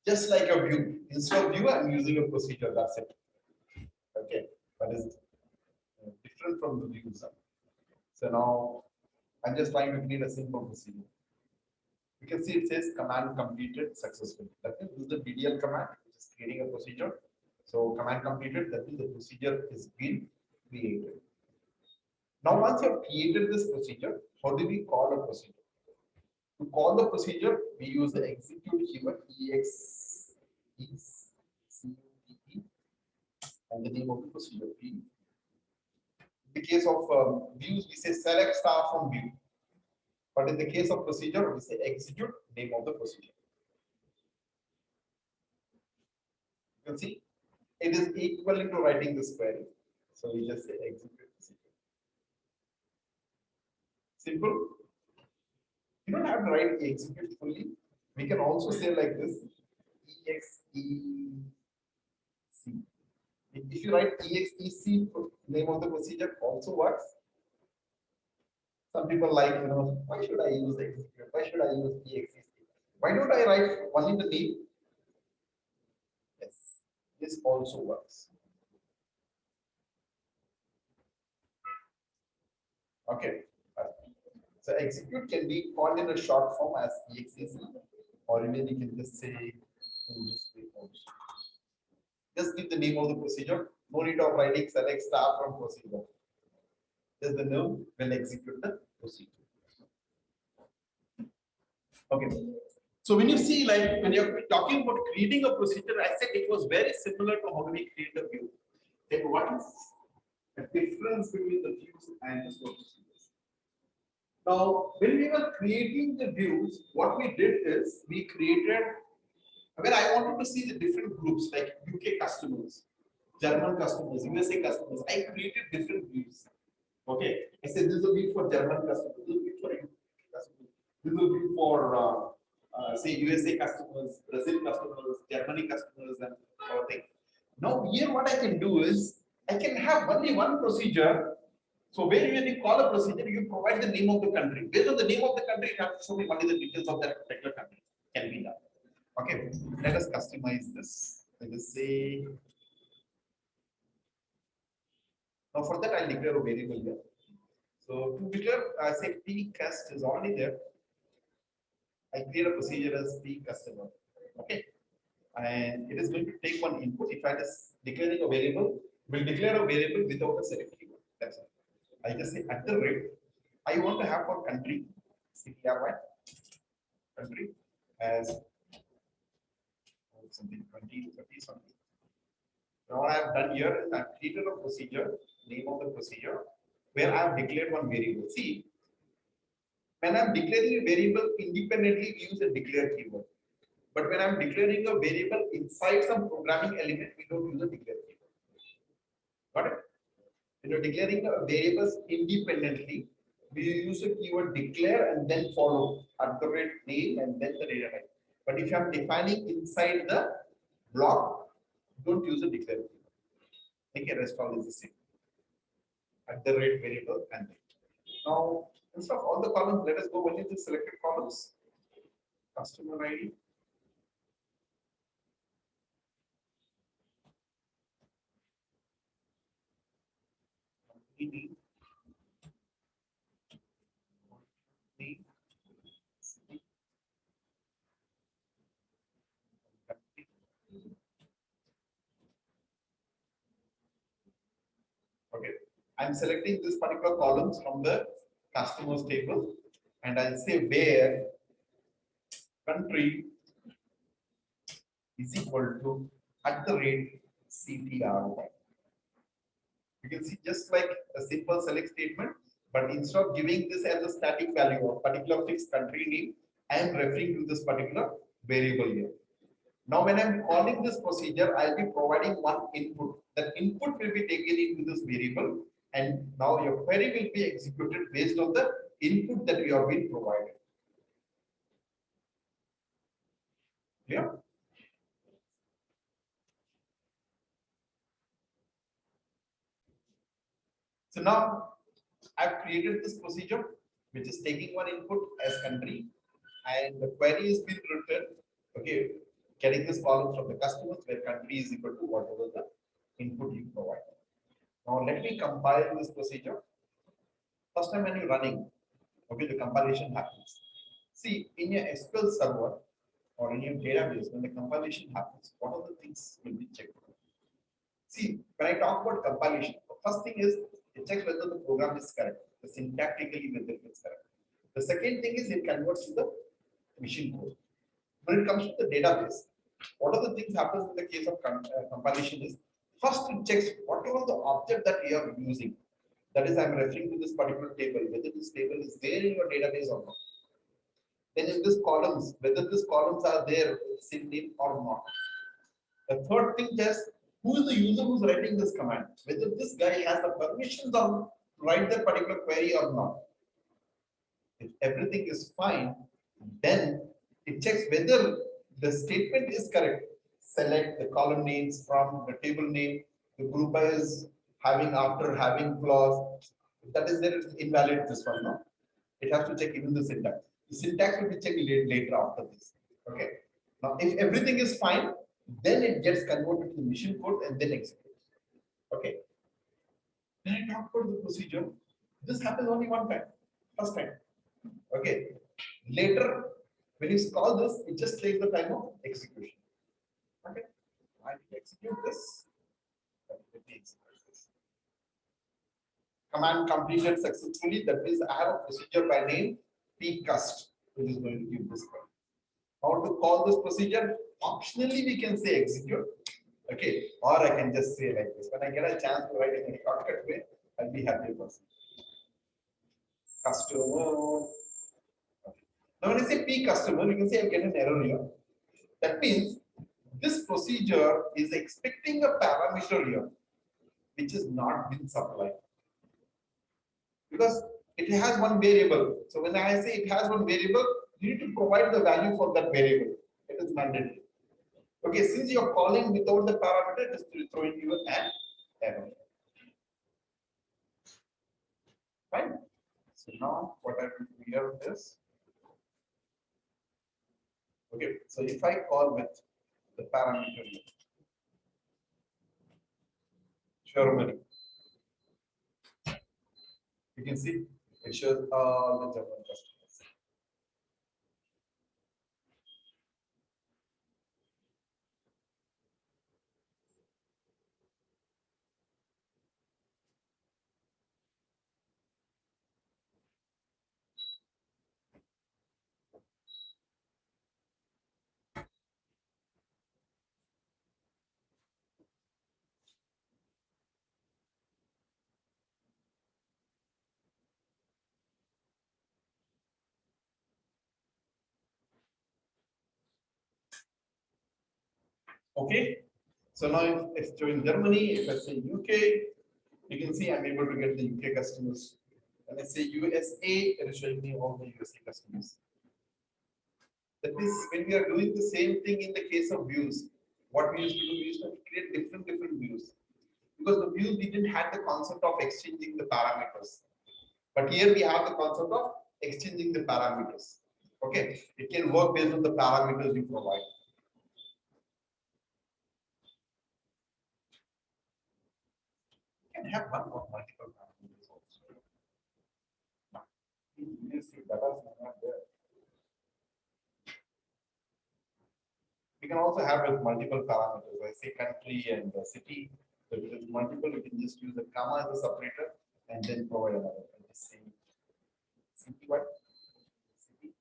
S1: Just like a view. Instead of view, I'm using a procedure. That's it. Okay, that is different from the views. So now I'm just trying to create a simple procedure. You can see it says command completed successfully. That means this is the PDL command, which is creating a procedure. So command completed, that means the procedure is been created. Now once you have created this procedure, how do we call a procedure? To call the procedure, we use the execute keyword ex and the name of the procedure P. In the case of views, we say select star from view. But in the case of procedure, we say execute name of the procedure. You can see it is equivalent to writing this query. So we just say execute procedure. Simple. You don't have to write execute fully. We can also say like this exec. If you write exec name of the procedure also works. Some people like, why should I use execute? Why should I use exec? Why don't I write only the name this also works. Okay. So execute can be called in a short form as exec, or even you can just say just give the name of the procedure. No need of writing select star from procedure. Just the name will execute the procedure. Okay. So when you see, like when you're talking about creating a procedure, I said it was very similar to how we create a view. Then what is the difference between the views and the stored procedures? Now, when we were creating the views, what we did is we created, where I wanted to see the different groups like UK customers, German customers, USA customers. I created different views. Okay, I said this is a view for German customers, this is a view for UK customers, this is a view for say USA customers, Brazil customers, Germany customers, and all things. Now here, what I can do is I can have only one procedure. So when you call a procedure, you provide the name of the country. Based on the name of the country, you have to show me only the details of that particular country. Can be done. Okay, let us customize this. Let us say. Now for that, I'll declare a variable here. So to declare, I say P cust is already there. I create a procedure as P customer. Okay, and it is going to take one input. If I just declaring a variable, will declare a variable without a select keyword. That's it. I just say at the rate. I want to have for country, CTRY, country as something 20, 30, something. Now what I have done here is I have created a procedure, name of the procedure, where I have declared one variable. See, when I'm declaring a variable independently, we use a declare keyword. But when I'm declaring a variable inside some programming element, we don't use a declare keyword. Got it? When you're declaring a variables independently, we use a keyword declare and then follow at the rate name and then the data type. But if I'm defining inside the block, don't use a declare keyword. Okay, rest all is the same. At the rate variable and rate. Now, instead of all the columns, let us go only to selected columns. Customer ID. Name. Name. Okay, I'm selecting this particular columns from the customers table, and I'll say where country is equal to at the rate CTRY. You can see just like a simple select statement, but instead of giving this as a static value or particular fixed country name, I am referring to this particular variable here. Now, when I'm calling this procedure, I'll be providing one input. That input will be taken into this variable, and now your query will be executed based on the input that we have been provided. Yeah. So now I've created this procedure, which is taking one input as country, and the query is being written. Okay, getting this column from the customers where country is equal to whatever the input you provide. Now let me compile this procedure. First time when you're running, okay, the compilation happens. See, in your SQL server or in your database, when the compilation happens, what are the things will be checked? See, when I talk about compilation, the first thing is it checks whether the program is correct, the syntactically whether it's correct. The second thing is it converts to the machine code. When it comes to the database, what are the things happens in the case of compilation is first it checks whatever the object that we are using. That is, I'm referring to this particular table, whether this table is there in your database or not. Then in this columns, whether these columns are there, same name or not. The third thing is who is the user who's writing this command, whether this guy has the permissions to write that particular query or not. If everything is fine, then it checks whether the statement is correct. Select the column names from the table name, the group by is having after having clause. If that is there, it's invalid this one, no? It has to check even the syntax. The syntax will be checked later after this. Okay. Now, if everything is fine, Then it gets converted to machine code and then executes. Okay. When I talk about the procedure, this happens only one time, first time. Okay. Later, when you call this, it just takes the time of execution. Okay. I execute this. Let me execute this. Command completed successfully. That means I have a procedure by name pcust, which is going to give this code. How to call this procedure? Optionally, we can say execute. Okay, or I can just say like this. When I get a chance to write in a shortcut way, I'll be happy person. Customer. Okay. Now, when I say p customer, you can say I get an error here. That means this procedure is expecting a parameter here, which is not been supplied. Because it has one variable. So when I say it has one variable, you need to provide the value for that variable. It is mandatory. Okay, since you're calling without the parameter, it is throwing you an error. Fine. So now what I will do here is, okay, so if I call with the parameter here, Germany, you can see it shows all the German customers. Okay, so now if it's showing Germany, if I say UK, you can see I'm able to get the UK customers. When I say USA, it is showing me all the USA customers. That means when we are doing the same thing in the case of views, what we used to do, we used to create different views. Because the views we didn't have the concept of exchanging the parameters. But here we have the concept of exchanging the parameters. Okay, it can work based on the parameters you provide. You can have one or multiple parameters also. You see, data is not there. We can also have with multiple parameters. I say country and city. So if it is multiple, you can just use a comma as a separator and then provide another. I just say city what? City.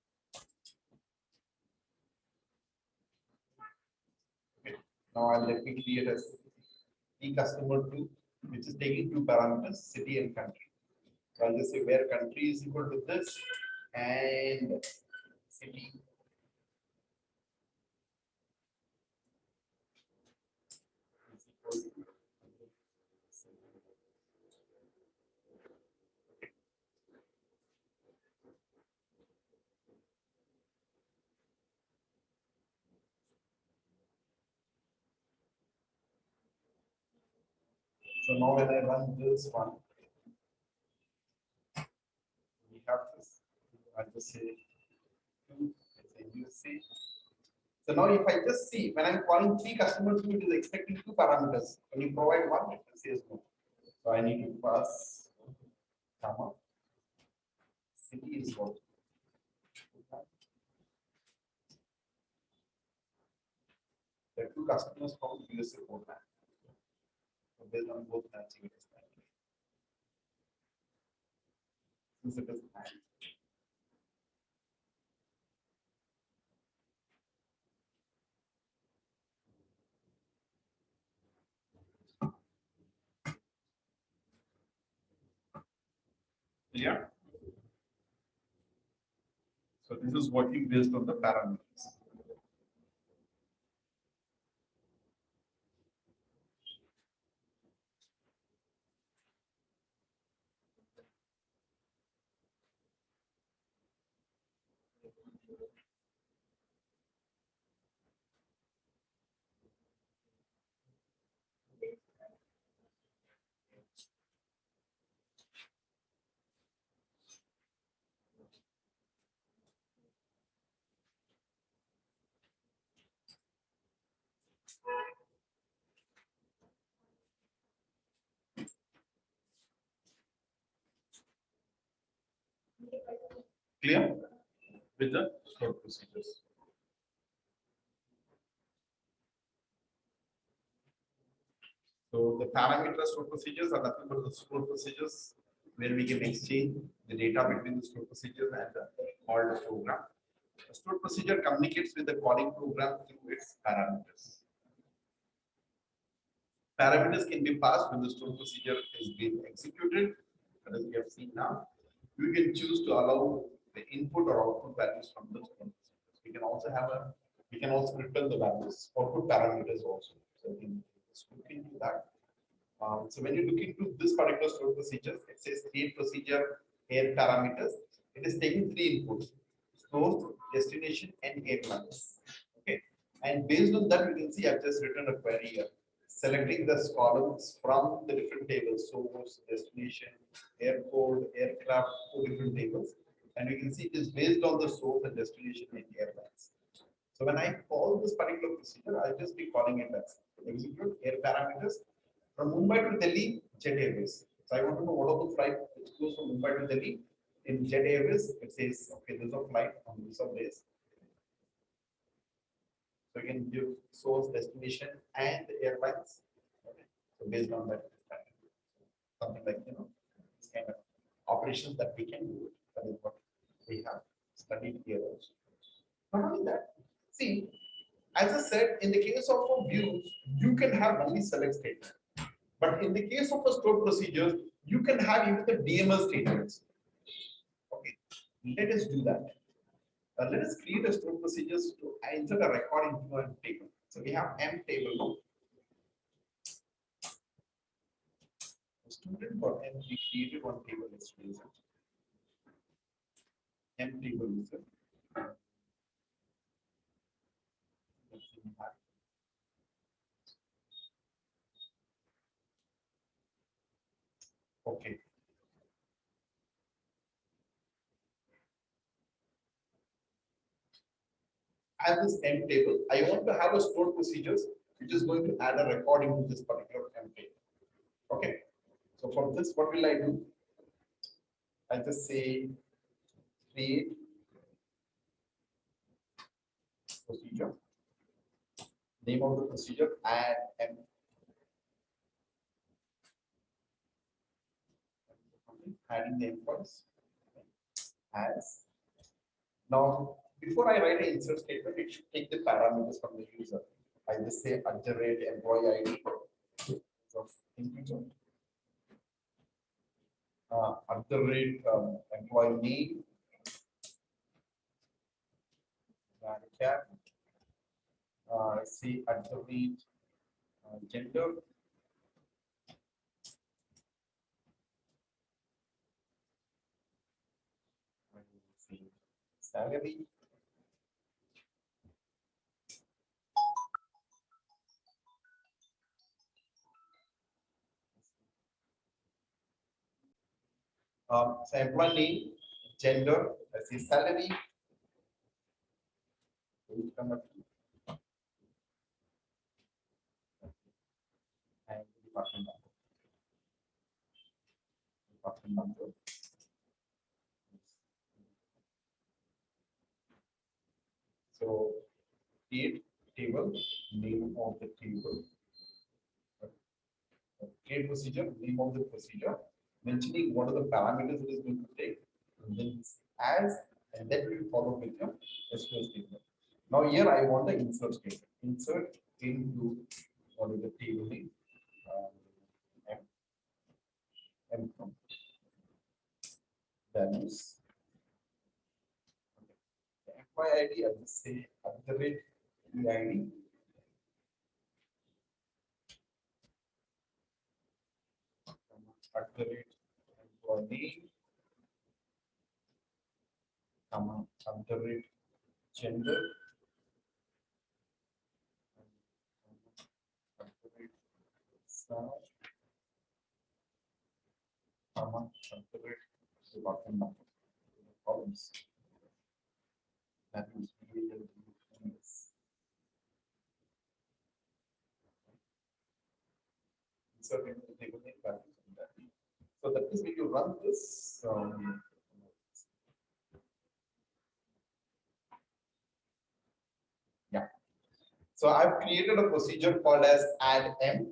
S1: Okay. Now I'll let me create a the customer two, which is taking two parameters, city and country. So I'll just say where country is equal to this and city. Is equal to so now when I run this one, we have this. I'll just say two, say UC. So now if I just see when I'm calling three customers, it is expecting two parameters. When you provide one, it says no. So I need to pass comma. City is what? There are two customers from USA format. So based on both matching it is matching. Since it is matching. Yeah. So this is working based on the parameters. Clear with the stored procedures. So the parameter stored procedures are nothing but the stored procedures where we can exchange the data between the stored procedures and the called program. A stored procedure communicates with the calling program through its parameters. Parameters can be passed when the stored procedure is being executed, as we have seen now. You can choose to allow the input or output values from the stored procedures. We can also return the values, output parameters also. So we can just look into that. So when you look into this particular stored procedures, it says create procedure air parameters. It is taking three inputs: source, destination, and air values. Okay, and based on that, you can see I've just written a query here, selecting the columns from the different tables: source, destination, airport, aircraft, four different tables, and you can see it is based on the source and destination and airlines. So when I call this particular procedure, I'll just be calling it as execute air parameters from Mumbai to Delhi, Jet Airways. So I want to know what are the flight which goes from Mumbai to Delhi in Jet Airways. It says, okay, there's a flight on this of days. So you can give source, destination, and the airlines. Okay. So based on that, something like this kind of operations that we can do. That is what we have studied here also. Not only that, see, as I said, in the case of views, you can have only select statement. But in the case of a stored procedures, you can have even the DML statements. Okay, let us do that. Let us create a stored procedures to insert a record into a table. So we have M table now. The student for M, we created one table yesterday. M table is it? Okay. As this M table, I want to have a stored procedures which is going to add a recording to this particular M table. Okay. So for this, what will I do? I just say create procedure, name of the procedure, and adding the employees as. Now, before I write an insert statement, it should take the parameters from the user. I just say @employee ID of integer, employee name, cap, say gender, say salary, so employee name, gender, I say salary, and department number. So create table, name of the table, create procedure, name of the procedure, mentioning what are the parameters it is going to take, and then as, and then we will follow with your SQL statement. Now here I want the insert statement. Insert into what is the table name, M, M from values. The employee ID, I will say @EID. Employee name, gender, slash, department number, columns. That is created in this. Insert into the table name values in that. So that is when you run this. So I've created a procedure called as add M.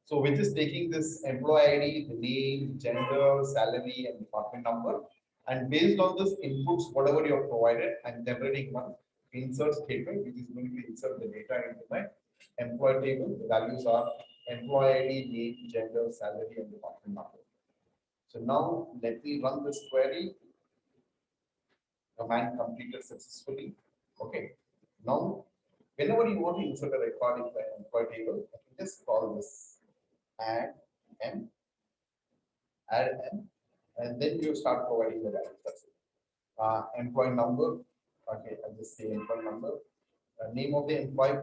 S1: So which is taking this employee ID, the name, gender, salary, and department number. And based on this inputs, whatever you have provided, I'm generating one insert statement, which is going to insert the data into my employee table. The values are employee ID, name, gender, salary, and department number. So now let me run this query. Command completed successfully. Okay. Now, whenever you want to insert a record in the employee table, you can just call this add M, add M, and then you start providing the values. That's it. Employee number. Okay, I'll just say employee number. Name of the employee.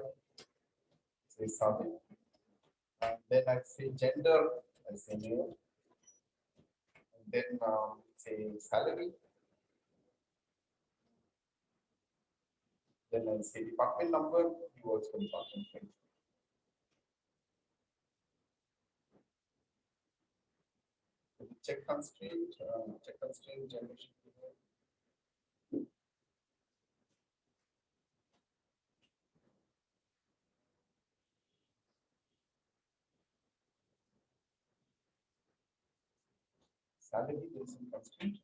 S1: Say something. And then I say gender. I say male. And then say salary. Then I'll say department number. He works for department. Check constraint generation. Salary, there is some constraint.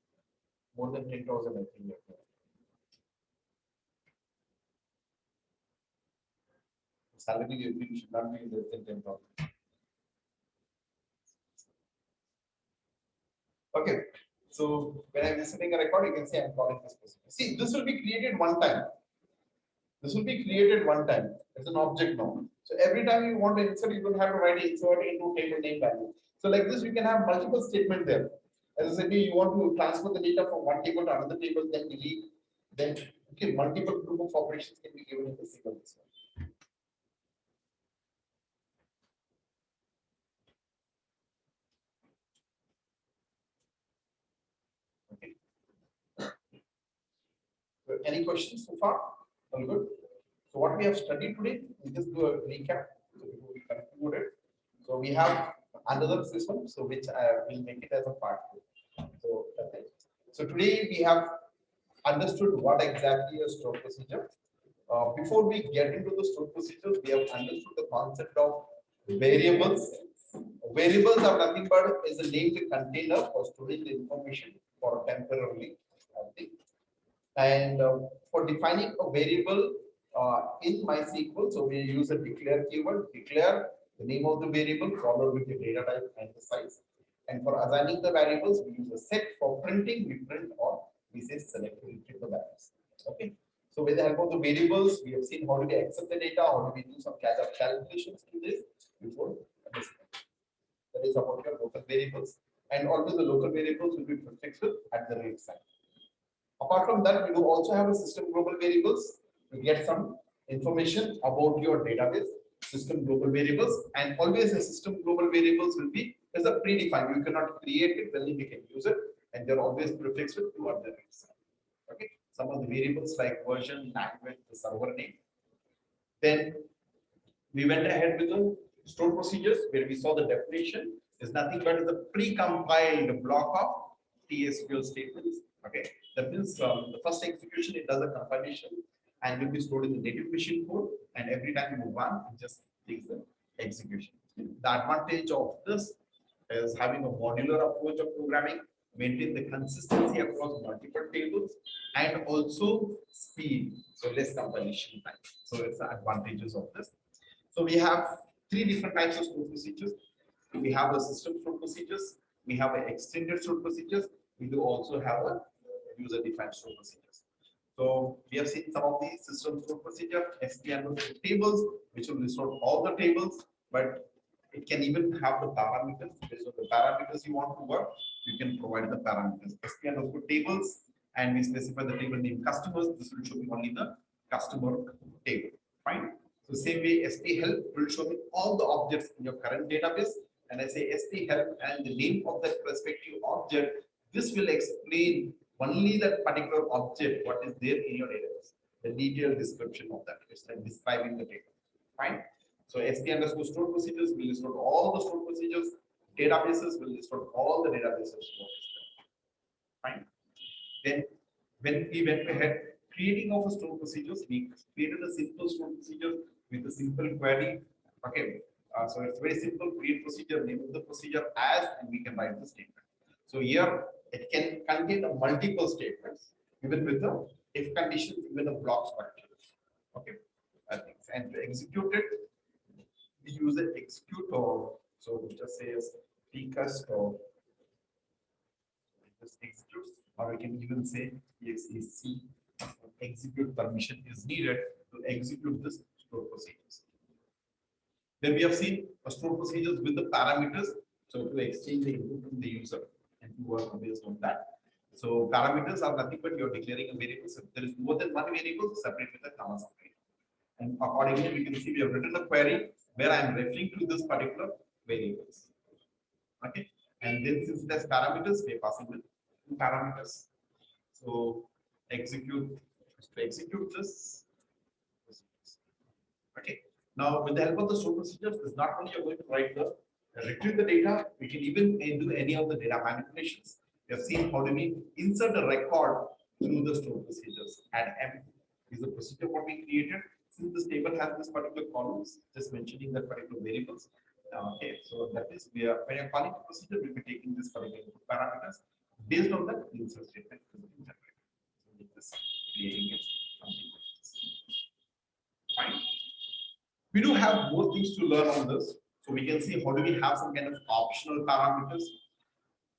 S1: More than 10,000, I think. Salary everything should not be less than 10,000. Okay. So when I'm inserting a record, you can say I'm calling this person. See, this will be created one time. This will be created one time. It's an object now. So every time you want to insert, you don't have to write insert into table name value. So like this, you can have multiple statements there. As I said, you want to transfer the data from one table to another table, then delete, then okay, multiple group of operations can be given in the single one. Okay. So any questions so far? All good. So what we have studied today, we just do a recap. So before we conclude it, so we have another system, so which I will make it as a part two. So okay. So today we have understood what exactly a stored procedure. Before we get into the stored procedures, we have understood the concept of variables. Variables are nothing but is a named container for storing the information for temporarily. Okay. And for defining a variable in MySQL, so we use a declare keyword, declare the name of the variable followed with the data type and the size. And for assigning the variables, we use a set. For printing, we print or we say select to retrieve the values. Okay. So with the help of the variables, we have seen how do we accept the data, how do we do some kind of calculations to this before this. That is about your local variables. And always the local variables will be prefixed at the rate sign. Apart from that, we do also have a system global variables to get some information about your database, system global variables, and always the system global variables will be as a predefined. You cannot create it, then we can use it, and they're always prefixed to other names. Okay, some of the variables like version, language, the server name. Then we went ahead with the stored procedures where we saw the definition is nothing but the pre-compiled block of TSQL statements. Okay, that means the first execution it does a compilation and will be stored in the native machine code, and every time you move on, it just takes the execution. The advantage of this is having a modular approach of programming, maintain the consistency across multiple tables, and also speed, so less compilation time. So it's the advantages of this. So we have three different types of stored procedures. We have a system stored procedures. We have an extended stored procedures. We do also have a user-defined stored procedures. So we have seen some of these system stored procedure, SPN tables, which will restore all the tables, but it can even have the parameters. Based on the parameters you want to work, you can provide the parameters. SPN tables, and we specify the table name customers. This will show me only the customer table. Fine. So same way, SP help will show me all the objects in your current database, and I say SP help and the name of that respective object. This will explain only that particular object what is there in your database. The detailed description of that is like describing the data. Fine. So SP underscore stored procedures will list out all the stored procedures. Databases will list out all the databases. Fine. Then when we went ahead creating of a stored procedures, we created a simple stored procedure with a simple query. Okay, so it's very simple. Create procedure, name of the procedure as, and we can write the statement. So here it can contain a multiple statements, even with the if condition, even a block structure. Okay, I think, and to execute it, we use an executor. So we just say as pcast or just executes, or we can even say exec execute permission is needed to execute this store procedures. Then we have seen a store procedures with the parameters. So to exchange the input from the user and to work based on that. So parameters are nothing but you're declaring a variable. So if there is more than one variable, separate with a comma separate. And accordingly, we can see we have written a query where I am referring to this particular variables. Okay. And then since there's parameters, we are passing with two parameters. So execute to execute this. Okay. Now, with the help of the stored procedures, it's not only you're going to write the retrieve the data, we can even do any of the data manipulations. We have seen how do we insert a record through the stored procedures. Add M is the procedure what we created. Since this table has this particular columns, just mentioning that particular variables. Okay, so that is we are when you're calling the procedure, we'll be taking this particular parameters. Based on that, the insert statement is being generated. So this creating it. Fine. We do have more things to learn on this. So we can see how do we have some kind of optional parameters.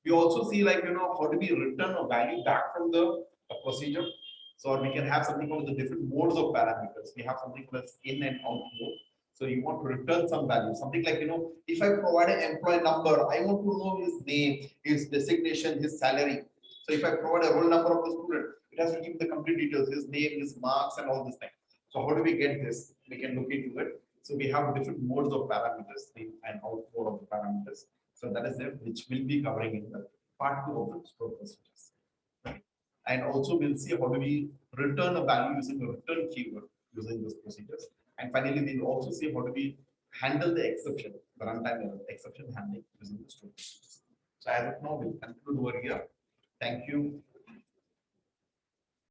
S1: We also see like, how do we return a value back from the procedure. So we can have something called the different modes of parameters. We have something called as in and out mode. So you want to return some value, something like, if I provide an employee number, I want to know his name, his designation, his salary. So if I provide a roll number of the student, it has to give the complete details, his name, his marks, and all this thing. So how do we get this? We can look into it. So we have different modes of parameters, in and out mode of the parameters. So that is it, which will be covering in the part 2 of the store procedures. Right? And also we'll see how do we return a value using a return keyword using those procedures. And finally, we'll also see how do we handle the exception, the runtime error, exception handling using the store procedures. So as of now, we'll conclude over here. Thank you.